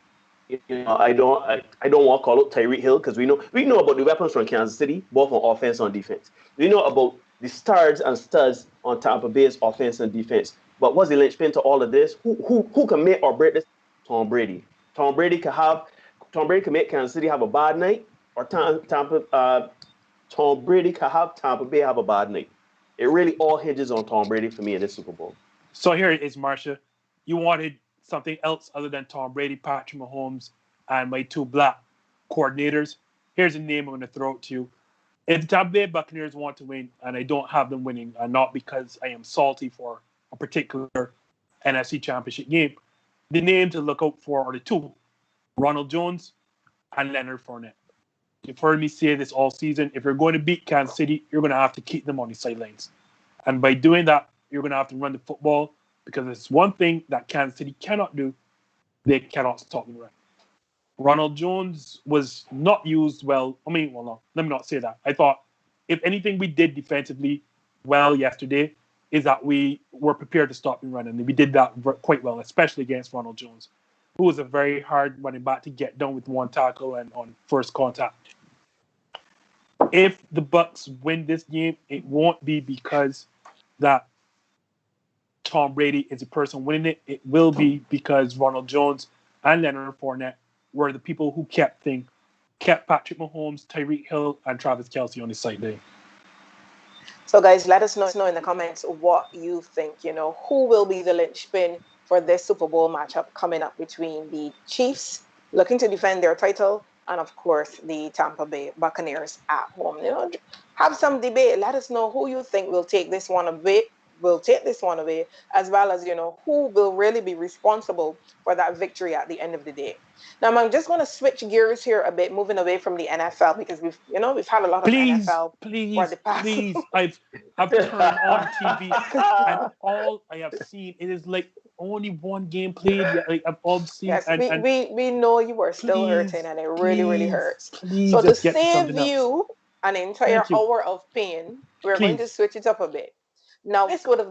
I don't want to call out Tyreek Hill because we know about the weapons from Kansas City, both on offense and defense. We know about the stars and studs on Tampa Bay's offense and defense. But what's the linchpin to all of this? Who can make or break this? Tom Brady. Tom Brady can make Kansas City have a bad night, or Tom Brady can have Tampa Bay have a bad night. It really all hinges on Tom Brady for me in this Super Bowl. So here it is, Marsha. You wanted something else other than Tom Brady, Patrick Mahomes, and my two black coordinators. Here's a name I'm going to throw out to you. If the Tampa Bay Buccaneers want to win, and I don't have them winning, and not because I am salty for a particular NFC Championship game, the name to look out for are the two, Ronald Jones and Leonard Fournette. You've heard me say this all season. If you're going to beat Kansas City, you're going to have to keep them on the sidelines. And by doing that, you're going to have to run the football, because it's one thing that Kansas City cannot do. They cannot stop the run. Ronald Jones was not used well. Let me not say that. I thought, if anything we did defensively well yesterday, is that we were prepared to stop the run. And we did that quite well, especially against Ronald Jones, who was a very hard running back to get done with one tackle and on first contact. If the Bucs win this game, it won't be because that Tom Brady is the person winning it. It will be because Ronald Jones and Leonard Fournette were the people who kept Patrick Mahomes, Tyreek Hill, and Travis Kelce on the sideline. So, guys, let us know in the comments what you think. Who will be the linchpin for this Super Bowl matchup coming up between the Chiefs, looking to defend their title, and, of course, the Tampa Bay Buccaneers at home. Have some debate. Let us know who you think will take this one away. As well as, who will really be responsible for that victory at the end of the day. Now, I'm just going to switch gears here a bit, moving away from the NFL, because we've had a lot of NFL for the past. Please, I've turned on TV and all I have seen, it is like only one game played. Like I've all seen. Yes, we know you were still hurting, and it really, really hurts. Please, so to save you an entire hour of pain, we're going to switch it up a bit. Now, this would have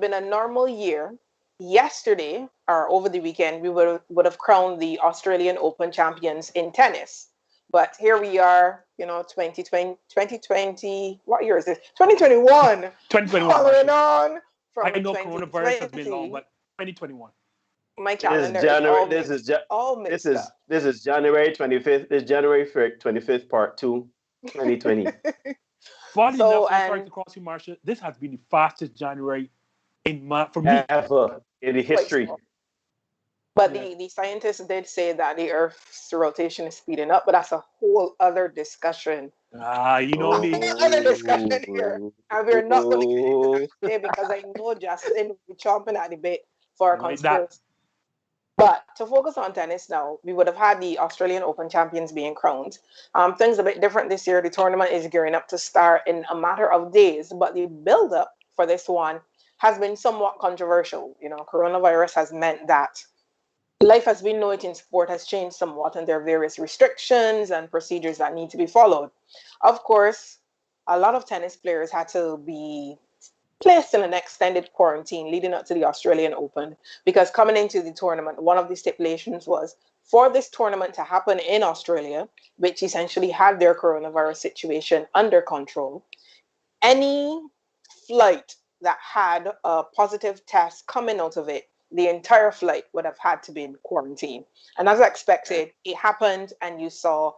been a normal year. Yesterday, or over the weekend, we would have crowned the Australian Open champions in tennis. But here we are, 2020, what year is this? 2021. 2021. Following on from I know coronavirus has been long, but 2021. My calendar This is January 25th. This is January 25th, part 2, 2020. Funny enough, sorry to cross you, Marsha. This has been the fastest January for me ever in the history. But the scientists did say that the Earth's rotation is speeding up, but that's a whole other discussion. You know me. Other discussion here, and we're not going to get into that today because I know Justin will be chomping at the bit for a conspiracy. But to focus on tennis now, we would have had the Australian Open champions being crowned. Things a bit different this year. The tournament is gearing up to start in a matter of days, but the build-up for this one has been somewhat controversial. Coronavirus has meant that life as we know it in sport has changed somewhat, and there are various restrictions and procedures that need to be followed. Of course, a lot of tennis players had to be placed in an extended quarantine leading up to the Australian Open. Because coming into the tournament, one of the stipulations was for this tournament to happen in Australia, which essentially had their coronavirus situation under control, any flight that had a positive test coming out of it, the entire flight would have had to be in quarantine. And as expected, it happened, and you saw,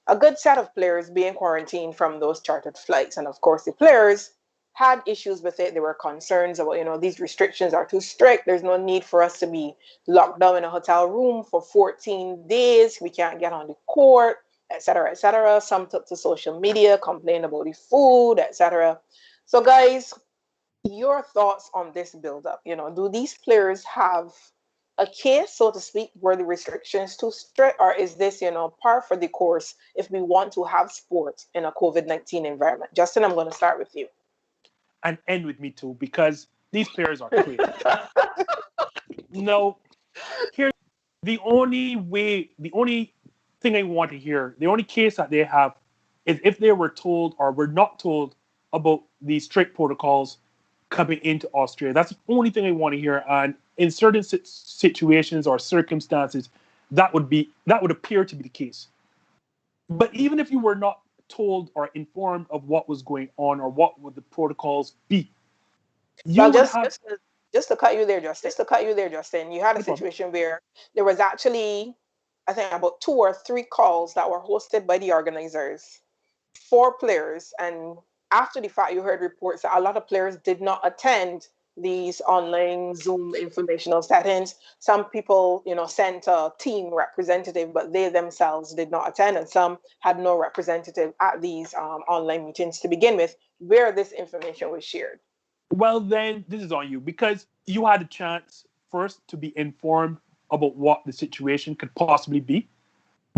a good set of players being quarantined from those chartered flights. And of course, the players had issues with it. There were concerns about, these restrictions are too strict. There's no need for us to be locked down in a hotel room for 14 days. We can't get on the court, etc., etc. Some took to social media, complained about the food, etc. So, guys, your thoughts on this build-up? Do these players have a case, so to speak, were the restrictions too strict, or is this, par for the course if we want to have sport in a COVID-19 environment? Justin, I'm going to start with you. And end with me too, because these players are crazy. No, here's the only thing I want to hear, the only case that they have is if they were told or were not told about these strict protocols coming into Australia. That's the only thing I want to hear. And in certain situations or circumstances, that would appear to be the case. But even if you were not told or informed of what was going on or what would the protocols be, just to cut you there, Justin, you had a situation where there was actually, I think, about 2 or 3 calls that were hosted by the organizers for players. And after the fact, you heard reports that a lot of players did not attend these online Zoom informational settings. Some people, sent a team representative, but they themselves did not attend. And some had no representative at these online meetings to begin with, where this information was shared. Well, then this is on you, because you had a chance first to be informed about what the situation could possibly be.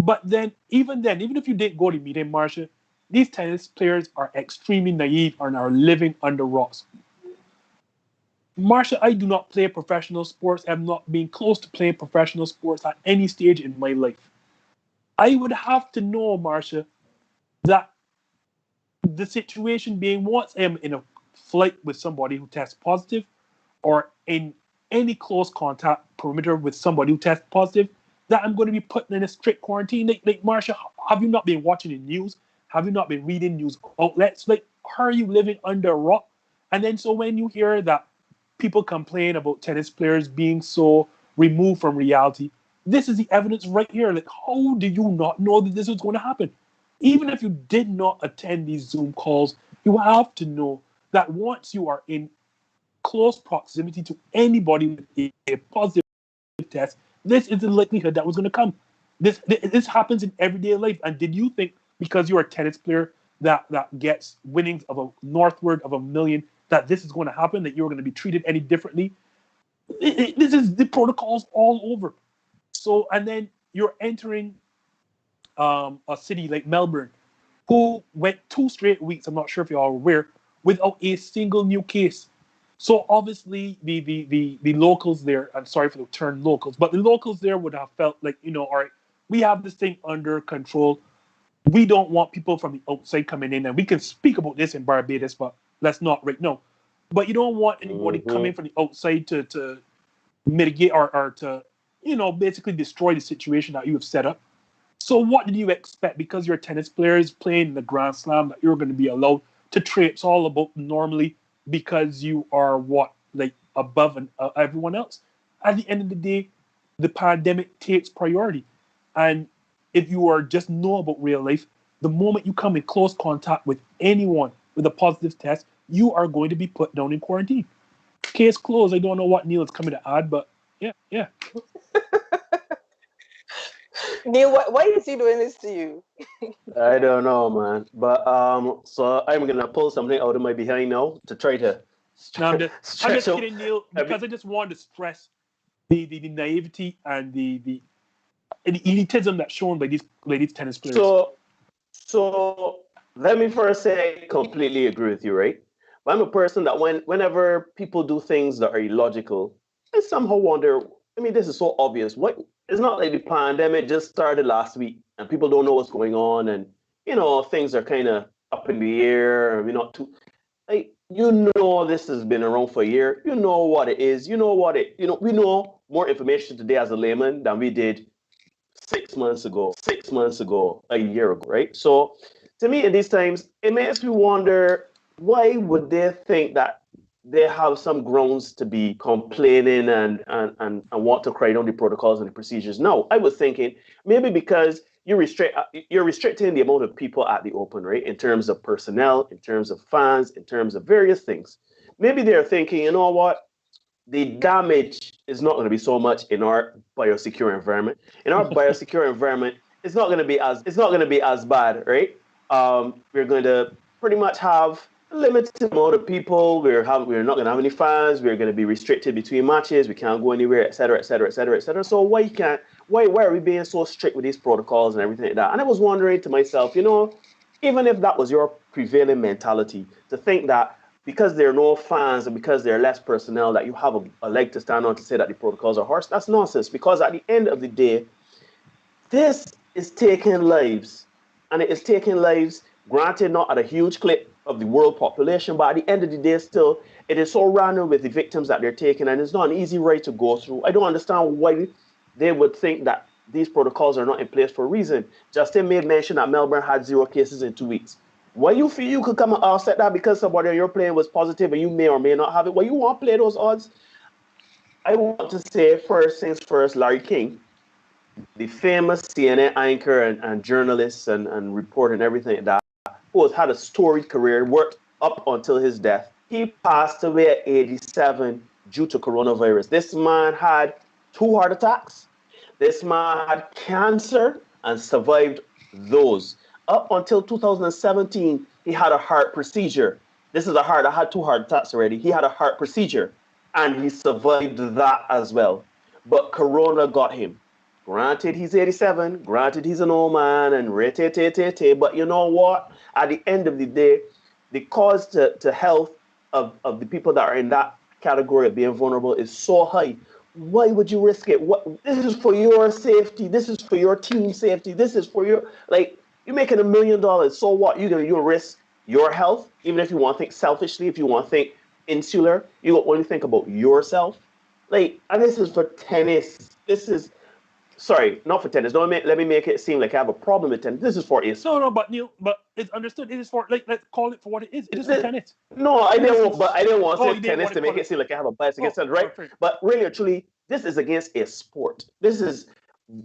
But then, even if you didn't go to the meeting, Marsha, these tennis players are extremely naive and are living under rocks. Marsha, I do not play professional sports. I'm not being close to playing professional sports at any stage in my life. I would have to know, Marsha, that the situation being, once I'm in a flight with somebody who tests positive, or in any close contact perimeter with somebody who tests positive, that I'm going to be put in a strict quarantine. Like Marsha, have you not been watching the news? Have you not been reading news outlets? Like, how are you living under a rock? And then, so when you hear that people complain about tennis players being so removed from reality, this is the evidence right here. Like, how do you not know that this was going to happen? Even if you did not attend these Zoom calls, you have to know that once you are in close proximity to anybody with a positive test, this is the likelihood that was going to come. This happens in everyday life. And did you think because you're a tennis player that gets winnings of a northward of 1 million that this is going to happen, that you're going to be treated any differently? This is the protocols all over. So, and then you're entering a city like Melbourne, who went 2 straight weeks, I'm not sure if you all are aware, without a single new case. So obviously the locals there, I'm sorry for the term locals, but the locals there would have felt like, all right, we have this thing under control. We don't want people from the outside coming in, and we can speak about this in Barbados, but let's not right now. But you don't want anybody coming from the outside to mitigate or to, basically destroy the situation that you have set up. So what did you expect? Because your tennis players playing in the Grand Slam, that you're going to be allowed to traipse all about normally because you are above everyone else? At the end of the day, the pandemic takes priority. And if you are just know about real life, the moment you come in close contact with anyone with a positive test, you are going to be put down in quarantine. Case closed. I don't know what Neil is coming to add, but yeah. Neil, why is he doing this to you? I don't know, man. But so I'm gonna pull something out of my behind now to try to. I'm just kidding, Neil, because I just wanted to stress the naivety and the elitism that's shown by these tennis players. So let me first say I completely agree with you, right? But I'm a person that whenever people do things that are illogical, I somehow wonder. I mean, this is so obvious. What? It's not like the pandemic just started last week and people don't know what's going on, and things are kind of up in the air. We're not too. Like, you know, this has been around for a year. You know what it is. You know what it. You know, we know more information today as a layman than we did 6 months ago, a year ago, right? So, to me, in these times, it makes me wonder why would they think that they have some grounds to be complaining and want to cry down the protocols and the procedures. No, I was thinking maybe because you're restricting the amount of people at the open, right? In terms of personnel, in terms of fans, in terms of various things. Maybe they're thinking, you know what? The damage is not going to be so much in our biosecure environment. In our biosecure environment, it's not going to be as bad, right? We're going to pretty much have a limited amount of people. We're not going to have any fans. We're going to be restricted between matches. We can't go anywhere, etc., etc., etc., etc. So why are we being so strict with these protocols and everything like that? And I was wondering to myself, you know, even if that was your prevailing mentality, to think that because there are no fans and because there are less personnel that you have a leg to stand on to say that the protocols are harsh, that's nonsense. Because at the end of the day, this is taking lives. And it is taking lives, granted, not at a huge clip of the world population, but at the end of the day, still, it is so random with the victims that they're taking, and it's not an easy ride to go through. I don't understand why they would think that these protocols are not in place for a reason. Justin made mention that Melbourne had 0 cases in 2 weeks. Why you feel you could come and offset that because somebody on your plane was positive and you may or may not have it? Well, you want to play those odds? I want to say first things first, Larry King, the famous CNN anchor and journalist and reporter and everything like that, who has had a storied career, worked up until his death. He passed away at 87 due to coronavirus. This man had 2 heart attacks. This man had cancer and survived those. Up until 2017, he had a heart procedure. This is a heart. I had 2 heart attacks already. He had a heart procedure and he survived that as well. But Corona got him. Granted, he's 87. Granted, he's an old man and but you know what? At the end of the day, the cause to health of the people that are in that category of being vulnerable is so high. Why would you risk it? This is for your safety. This is for your team safety. This is for your like you're making $1 million. So what? You risk your health, even if you want to think selfishly, if you want to think insular, you only think about yourself. Like, and this is for tennis. This is sorry, not for tennis. Let me make it seem like I have a problem with tennis. This is for a No, no, but Neil, but it's understood. It is for like let's call it for what it is. It is for tennis. No, I didn't want to say You didn't tennis want to to make call it seem like I have a bias against tennis, right? perfect. But really or truly, this is against a sport. This is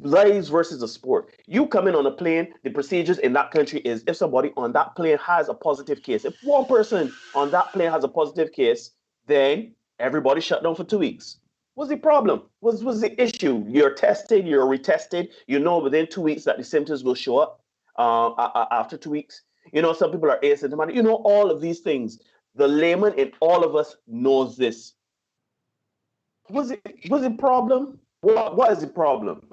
lives versus a sport. You come in on a plane, the procedures in that country is if somebody on that plane has a positive case, if one person on that plane has a positive case, then everybody shut down for 2 weeks. What's the problem? What's the issue? You're tested, you're retested. You know within 2 weeks that the symptoms will show up after 2 weeks. You know, some people are asymptomatic. You know, all of these things. The layman in all of us knows this. Was it problem? What is the problem?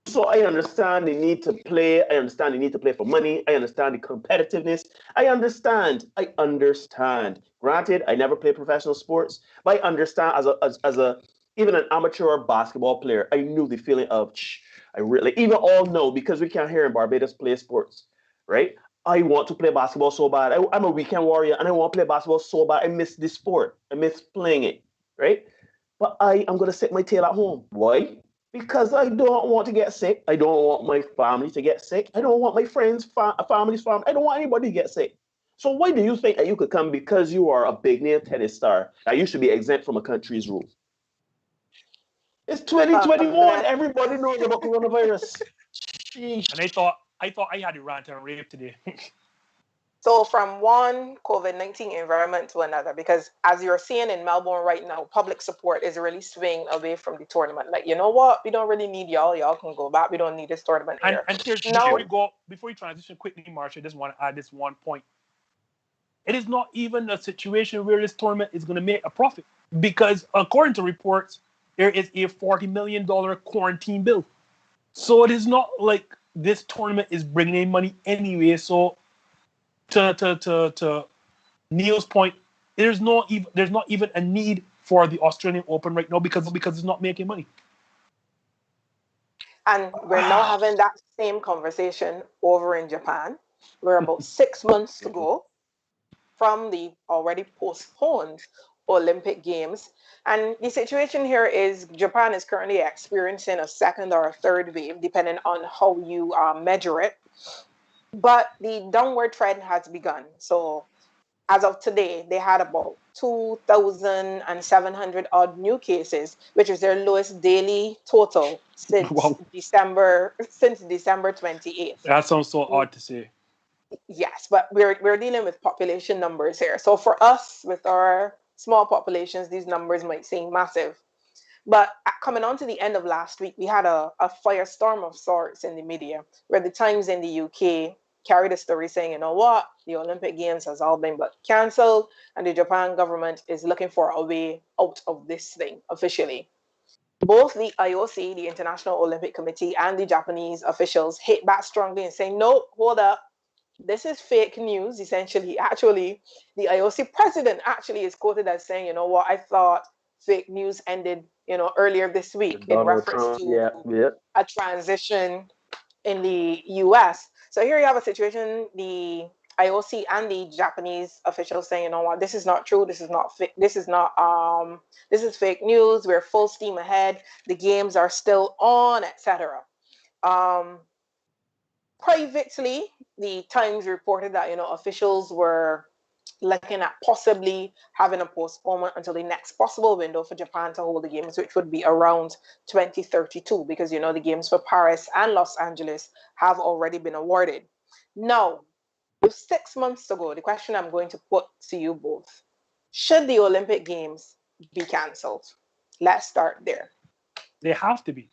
So I understand the need to play. I understand the need to play for money. I understand the competitiveness. I understand. I understand. Granted, I never played professional sports, but I understand as a even an amateur basketball player, I knew the feeling of I really even all know because we can't here in Barbados play sports, right? I want to play basketball so bad. I'm a weekend warrior and I want to play basketball so bad. I miss this sport. I miss playing it, right? But I am going to sit my tail at home. Why? Because I don't want to get sick. I don't want my family to get sick. I don't want my friends, family's family. I don't want anybody to get sick. So why do you think that you could come because you are a big name tennis star that you should be exempt from a country's rules? It's 2021. Everybody knows about coronavirus. Sheesh. And I thought I had a rant and rave today. So from one COVID-19 environment to another, because as you're seeing in Melbourne right now, public support is really swinging away from the tournament. Like, you know what? We don't really need y'all. Y'all can go back. We don't need this tournament here. And here's Now, before you transition quickly, Marsha, I just want to add this one point. It is not even a situation where this tournament is going to make a profit because according to reports, there is a $40 million quarantine bill. So it is not like this tournament is bringing in money anyway. So to Neil's point, there's not even a need for the Australian Open right now because it's not making money. and we're now having that same conversation over in Japan. We're about 6 months to go. from the already postponed Olympic Games. And the situation here is Japan is currently experiencing a second or a third wave, depending on how you measure it. But the downward trend has begun. So as of today, they had about 2,700 odd new cases, which is their lowest daily total since Wow, December 28th. that sounds so odd to say. Yes, but we're dealing with population numbers here. So for us, with our small populations, these numbers might seem massive. But coming on to the end of last week, we had a firestorm of sorts in the media, where the Times in the UK carried a story saying, you know what, the Olympic Games has all been but cancelled, and the Japan government is looking for a way out of this thing officially. Both the IOC, the International Olympic Committee, and the Japanese officials hit back strongly and saying, no, hold up, this is fake news, essentially. Actually, the IOC president actually is quoted as saying, you know what, I thought fake news ended, earlier this week in Donald reference Trump, to yeah, yeah. a transition in the US. So here you have a situation, the IOC and the Japanese officials saying, you know what, this is not true, this is not this is fake news, we're full steam ahead, the games are still on, etc. Um, Privately, the Times reported that officials were looking at possibly having a postponement until the next possible window for Japan to hold the games, which would be around 2032, because the games for Paris and Los Angeles have already been awarded. Now, with 6 months to go, the question I'm going to put to you both: should the Olympic Games be cancelled? Let's start there. They have to be.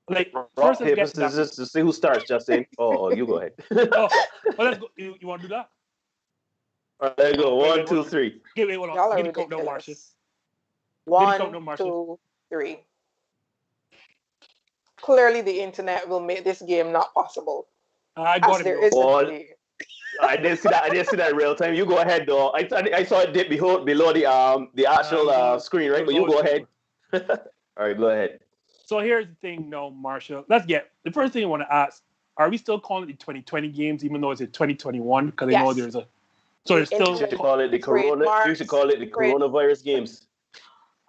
Like, first, Rock, let's paper, get to that. scissors to see who starts, Justin. Oh, you go ahead. Oh, well, let's go. You want to do that? All right, there you go. Wait, One, wait, two, wait. three. Wait, hold on. Y'all are Get the countdown, Marsha. ridiculous. Get the One, countdown, Marsha. 2, 3. Clearly, the internet will make this game not possible, I got as it, there bro. is a Oh, delay. I didn't see that. I didn't see that in real time. You go ahead, though. I saw it dip below the actual screen, right? It was But you all go true. ahead. All right, go ahead. So here's the thing, now, Marsha. Let's get the first thing I want to ask: are we still calling it the 2020 games, even though it's a 2021? Because I know Yes, there's a. So the it's You still. should internet call it the corona. You should trademarks, call it the coronavirus games.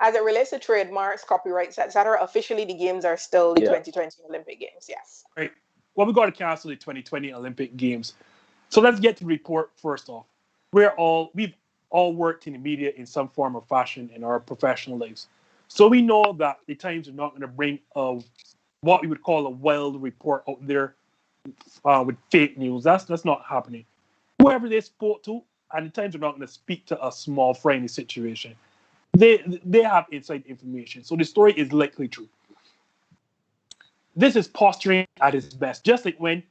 as it relates to trademarks, copyrights, etc. Officially, the games are still the Yeah. 2020 Olympic Games. Yes. Right. Well, we got to cancel the 2020 Olympic Games. So let's get to the report first off. We've all worked in the media in some form or fashion in our professional lives. So we know that the Times are not going to bring what we would call a wild report out there with fake news. That's not happening. Whoever they spoke to, and the Times are not going to speak to a small fry in the situation. They have inside information, so the story is likely true. This is posturing at its best. Just like when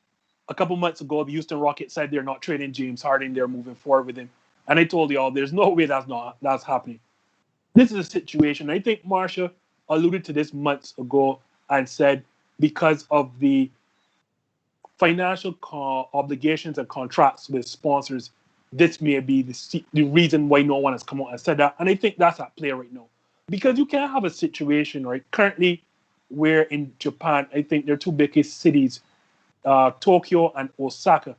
a couple months ago the Houston Rockets said they're not trading James Harden, they're moving forward with him, and I told y'all there's no way that's happening. This is a situation. I think Marsha alluded to this months ago and said because of the financial obligations and contracts with sponsors, this may be the reason why no one has come out and said that. And I think that's at play right now. Because you can't have a situation, right? Currently, where in Japan, I think their two biggest cities, Tokyo and Osaka,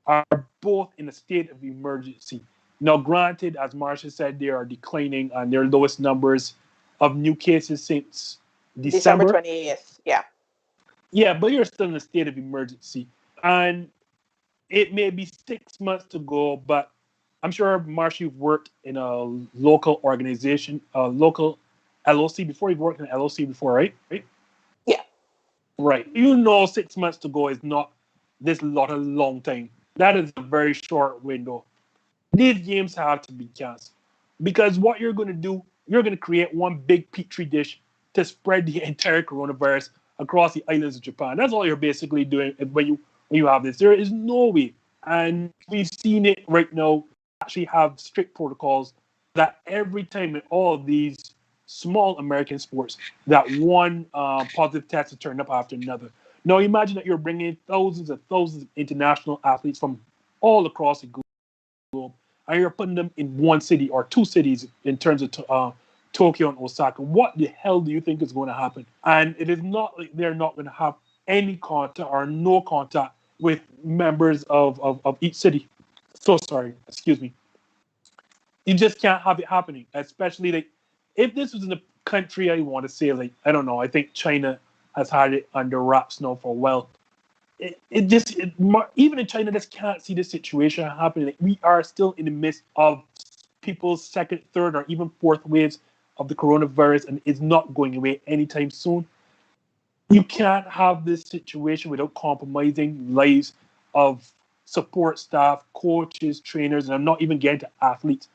are both in a state of emergency. Now, granted, as Marsha said, they are declining and their lowest numbers of new cases since December December. 28th. Yeah. Yeah, but you're still in a state of emergency. And it may be 6 months to go, but I'm sure, Marsha, you've worked in a local organization, a local LOC before. You've worked in an LOC before, right? Yeah. Right. You know, 6 months to go is not this lot a long time. That is a very short window. These games have to be canceled because what you're going to do, you're going to create one big petri dish to spread the entire coronavirus across the islands of Japan. That's all you're basically doing when you have this. There is no way, and we've seen it right now. Actually, have strict protocols that every time in all of these small American sports, that one positive test is turned up after another. Now, imagine that you're bringing thousands and thousands of international athletes from all across the globe, and you're putting them in one city or two cities in terms of Tokyo and Osaka. What the hell do you think is going to happen? And it is not like they're not going to have any contact or no contact with members of each city. So sorry, excuse me. You just can't have it happening, especially like if this was in a country I want to say like I don't know. I think China has had it under wraps now for a while. Even in China just can't see the situation happening. Like, we are still in the midst of people's second, third, or even fourth waves of the coronavirus, and it's not going away anytime soon. You can't have this situation without compromising lives of support staff, coaches, trainers, and I'm not even getting to athletes,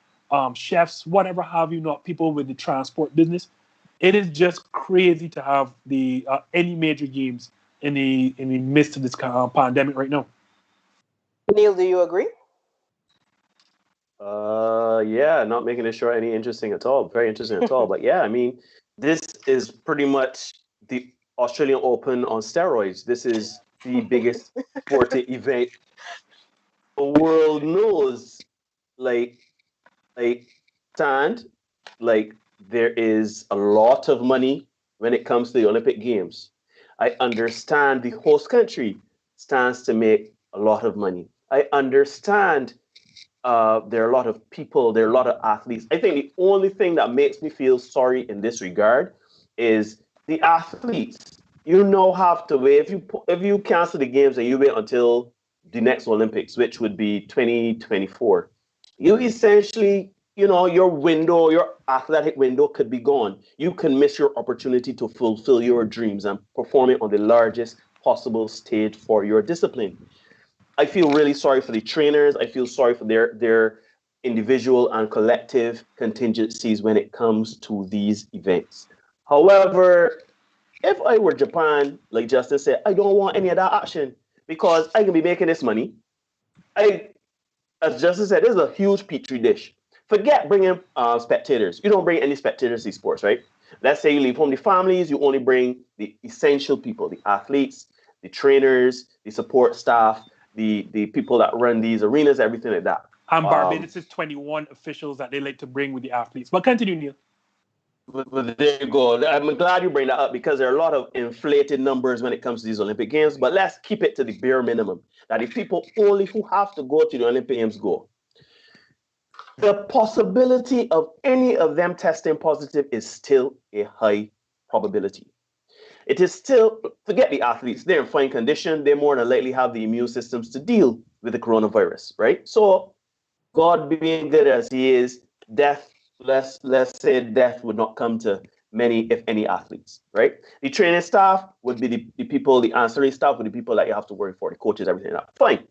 chefs, whatever have you, not people with the transport business. It is just crazy to have the any major games in the midst of this pandemic right now. Neil, do you agree? Yeah, not making it sure any interesting at all. Very interesting at all. But yeah, I mean, this is pretty much the Australian Open on steroids. This is the biggest sporting event the world knows. Like, like, stand, like there is a lot of money when it comes to the Olympic Games. I understand the host country stands to make a lot of money. I understand there are a lot of people, there are a lot of athletes. I think the only thing that makes me feel sorry in this regard is the athletes. You now have to wait if you cancel the games and you wait until the next Olympics, which would be 2024. You essentially, your window, your athletic window could be gone. You can miss your opportunity to fulfill your dreams and perform it on the largest possible stage for your discipline. I feel really sorry for the trainers. I feel sorry for their individual and collective contingencies when it comes to these events. However, if I were Japan, like Justin said, I don't want any of that action because I can be making this money. I, as Justin said, this is a huge petri dish. Forget bringing spectators. You don't bring any spectators to these sports, right? Let's say you leave home the families, you only bring the essential people, the athletes, the trainers, the support staff, the people that run these arenas, everything like that. And Barbados is 21 officials that they like to bring with the athletes. But continue, Neil. But there you go. I'm glad you bring that up because there are a lot of inflated numbers when it comes to these Olympic Games. But let's keep it to the bare minimum that the people only who have to go to the Olympic Games go. The possibility of any of them testing positive is still a high probability. It is still, forget the athletes, they're in fine condition. They more than likely have the immune systems to deal with the coronavirus, right? So, God being good as He is, death, let's say death would not come to many, if any, athletes, right? The training staff would be the people, the ancillary staff would be the people that you have to worry for, the coaches, everything like that. Fine.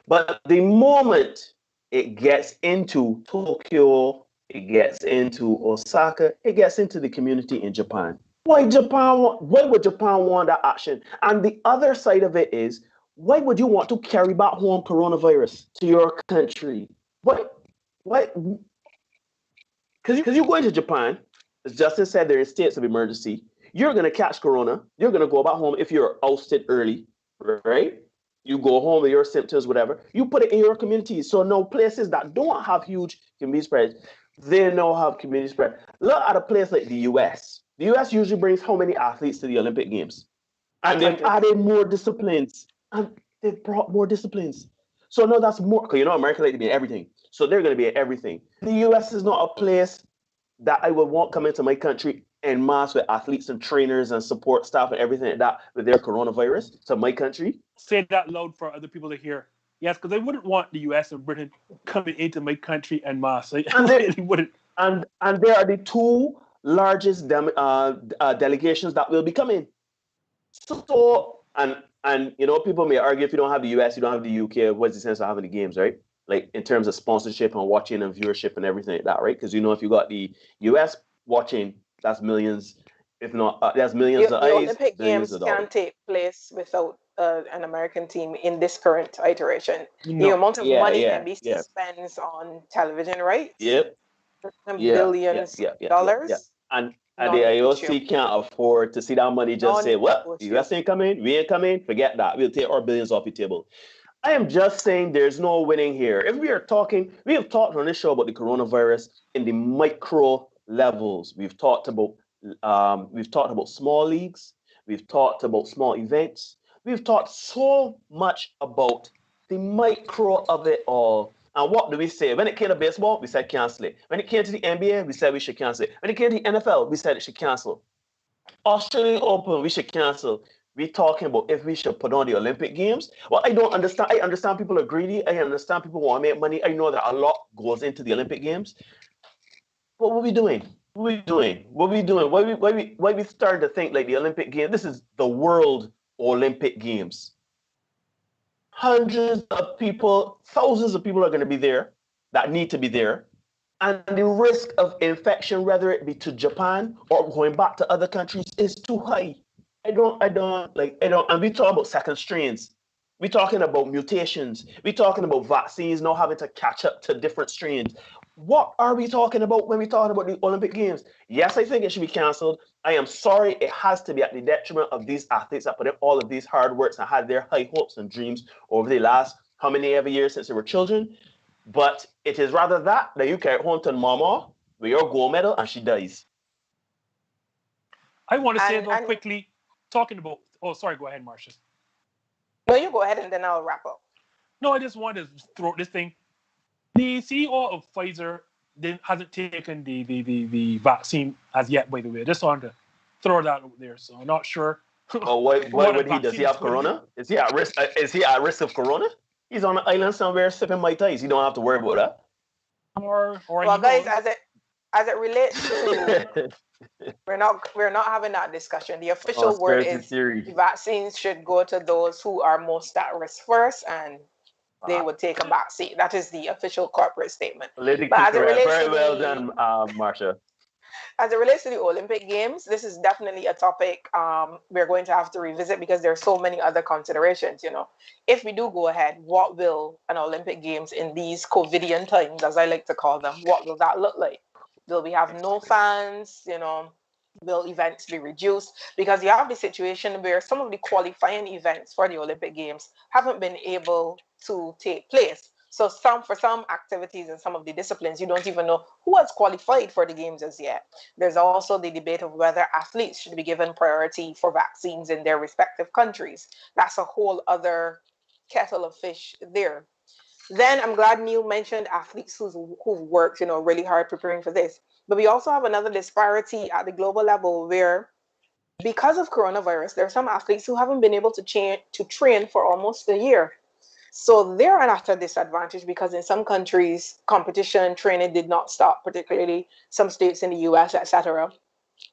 But the moment it gets into Tokyo, it gets into Osaka, it gets into the community in Japan. Why would Japan want that action? And the other side of it is, why would you want to carry back home coronavirus to your country? Why? Because you go into Japan, as Justin said, they're in states of emergency. You're going to catch corona. You're going to go back home if you're ousted early, right? You go home with your symptoms, whatever. You put it in your community. So now places that don't have huge community spread, they now have community spread. Look at a place like the US. The US usually brings how many athletes to the Olympic Games? And they've added more disciplines. And they've brought more disciplines. So now that's more, because America like to be in everything. So they're going to be in everything. The US is not a place that I would want come into my country en masse with athletes and trainers and support staff and everything like that with their coronavirus to my country. Say that loud for other people to hear. Yes, because I wouldn't want the US and Britain coming into my country en masse. I really wouldn't. And there are the two largest delegations that will be coming. So, and people may argue if you don't have the US, you don't have the UK, what's the sense of having the games, right? Like in terms of sponsorship and watching and viewership and everything like that, right? Because if you got the US watching, that's millions, if not, that's millions of eyes. The Olympic Games can't take place without an American team in this current iteration. The amount of money NBC spends on television rights, billions of dollars. And the IOC can't afford to see that money just say, well, the US ain't coming, we ain't coming, forget that. We'll take our billions off the table. I am just saying there's no winning here. If we have talked on this show about the coronavirus in the micro levels. We've talked about small leagues. We've talked about small events. We've talked so much about the micro of it all. And what do we say? When it came to baseball, we said cancel it. When it came to the NBA, we said we should cancel it. When it came to the NFL, we said it should cancel. Australian Open, we should cancel. We're talking about if we should put on the Olympic Games. Well, I don't understand. I understand people are greedy. I understand people want to make money. I know that a lot goes into the Olympic Games. What were we doing? What were we doing? What were we doing? Why we started to think like the Olympic Games? This is the World Olympic Games. Hundreds of people, thousands of people are going to be there that need to be there. And the risk of infection, whether it be to Japan or going back to other countries, is too high. And we talk about second strains. We're talking about mutations. We're talking about vaccines now having to catch up to different strains. What are we talking about when we talk about the Olympic Games? Yes, I think it should be canceled. I am sorry, it has to be at the detriment of these athletes that put in all of these hard works and had their high hopes and dreams over the last how many ever years since they were children. But it is rather that you carry home to mama with your gold medal and she dies. I want to say though quickly, talking about. Oh, sorry. Go ahead, Marsha. No, you go ahead and then I'll wrap up. No, I just wanted to throw this thing. The CEO of Pfizer hasn't taken the vaccine as yet. By the way, I just wanted to throw that out there. So I'm not sure. Oh, what would he? Does he have corona? Is he at risk? Is he at risk of corona? He's on an island somewhere sipping Mai Tais. You don't have to worry about that. Or well, guys, as it relates to, we're not having that discussion. The official word is vaccines should go to those who are most at risk first, and they would take a back seat. That is the official corporate statement. But as it relates very well done, Marsha. As it relates to the Olympic Games, this is definitely a topic we're going to have to revisit because there are so many other considerations. If we do go ahead, what will an Olympic Games in these COVIDian times, as I like to call them, what will that look like? Will we have no fans? Will events be reduced? Because you have the situation where some of the qualifying events for the Olympic Games haven't been able to take place. So for some activities and some of the disciplines, you don't even know who has qualified for the games as yet. There's also the debate of whether athletes should be given priority for vaccines in their respective countries. That's a whole other kettle of fish there. Then I'm glad Neil mentioned athletes who've worked, really hard preparing for this. But we also have another disparity at the global level where, because of coronavirus, there are some athletes who haven't been able to train for almost a year. So they're at a disadvantage because in some countries, competition training did not stop, particularly some states in the US, etc.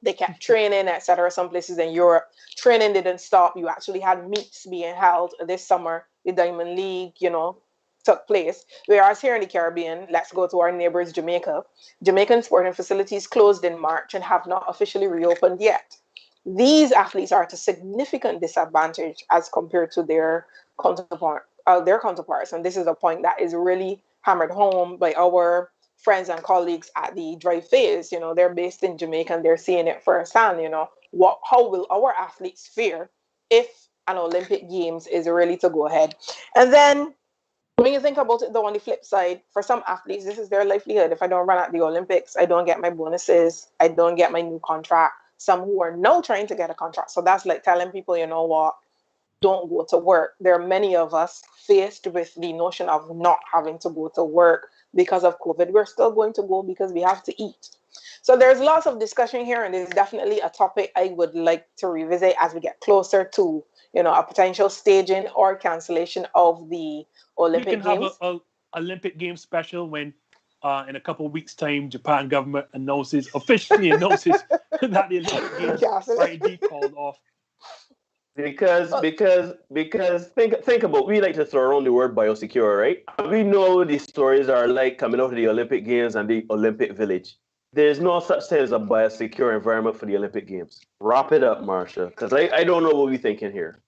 They kept training, etc. Some places in Europe, training didn't stop. You actually had meets being held this summer. The Diamond League, took place. Whereas here in the Caribbean, let's go to our neighbors, Jamaica. Jamaican sporting facilities closed in March and have not officially reopened yet. These athletes are at a significant disadvantage as compared to their counterparts. And this is a point that is really hammered home by our friends and colleagues at the Drive Phase. They're based in Jamaica and they're seeing it firsthand. How will our athletes fare if an Olympic Games is really to go ahead? And then when you think about it, though, on the flip side, for some athletes, this is their livelihood. If I don't run at the Olympics, I don't get my bonuses. I don't get my new contract. Some who are now trying to get a contract. So that's like telling people, you know what, don't go to work. There are many of us faced with the notion of not having to go to work because of COVID. We're still going to go because we have to eat. So there's lots of discussion here, and it's definitely a topic I would like to revisit as we get closer to, a potential staging or cancellation of the Olympic Games. We can have a Olympic Games special when in a couple of weeks' time, Japan government officially announces that the Olympic Games are indeed called off. Because think about, we like to throw around the word biosecure, right? We know these stories are like coming out of the Olympic Games and the Olympic Village. There's no such thing as a biosecure environment for the Olympic Games. Wrap it up, Marsha, because I don't know what we're thinking here.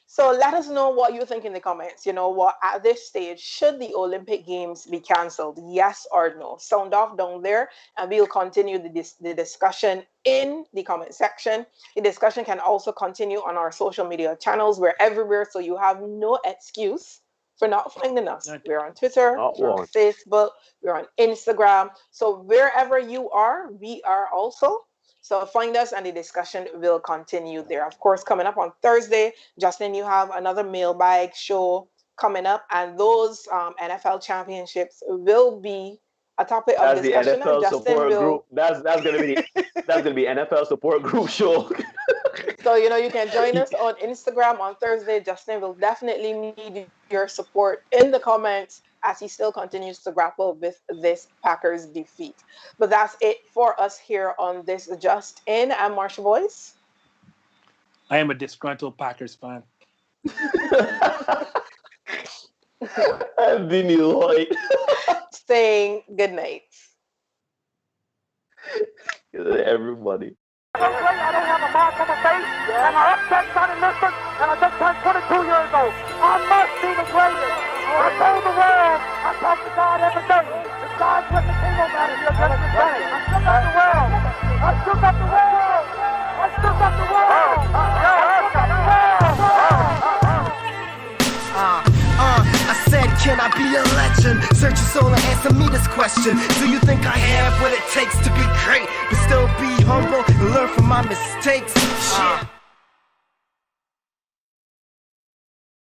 So let us know what you think in the comments. At this stage, should the Olympic Games be cancelled? Yes or no? Sound off down there, and we'll continue the discussion in the comment section. The discussion can also continue on our social media channels. We're everywhere, so you have no excuse for not finding us. We're on Twitter, we're on Facebook, we're on Instagram. So wherever you are, we are also. So find us and the discussion will continue there. Of course, coming up on Thursday, Justin, you have another mailbag show coming up, and those NFL championships will be a topic of That's the discussion. And NFL Justin support will. group. That's gonna be NFL support group show. So, you can join us on Instagram on Thursday. Justin will definitely need your support in the comments as he still continues to grapple with this Packers defeat. But that's it for us here on this Just In. I'm Marsha Boyce. I am a disgruntled Packers fan. I'm Vinny Lloyd. Saying good night. Everybody. I don't have a mark on my face, and my upset son enlisted, and I just turned 22 years old. I must be the greatest. I told the world, I talk to God every day. The God's with the king of that, if you're just the same. I shook up the world. I shook up the world. I shook up the world. I shook up the world. I said, can I be a legend? Search your soul and answer me this question. Do you think I have what it takes to be great, but still be humble and learn from my mistakes? Shit.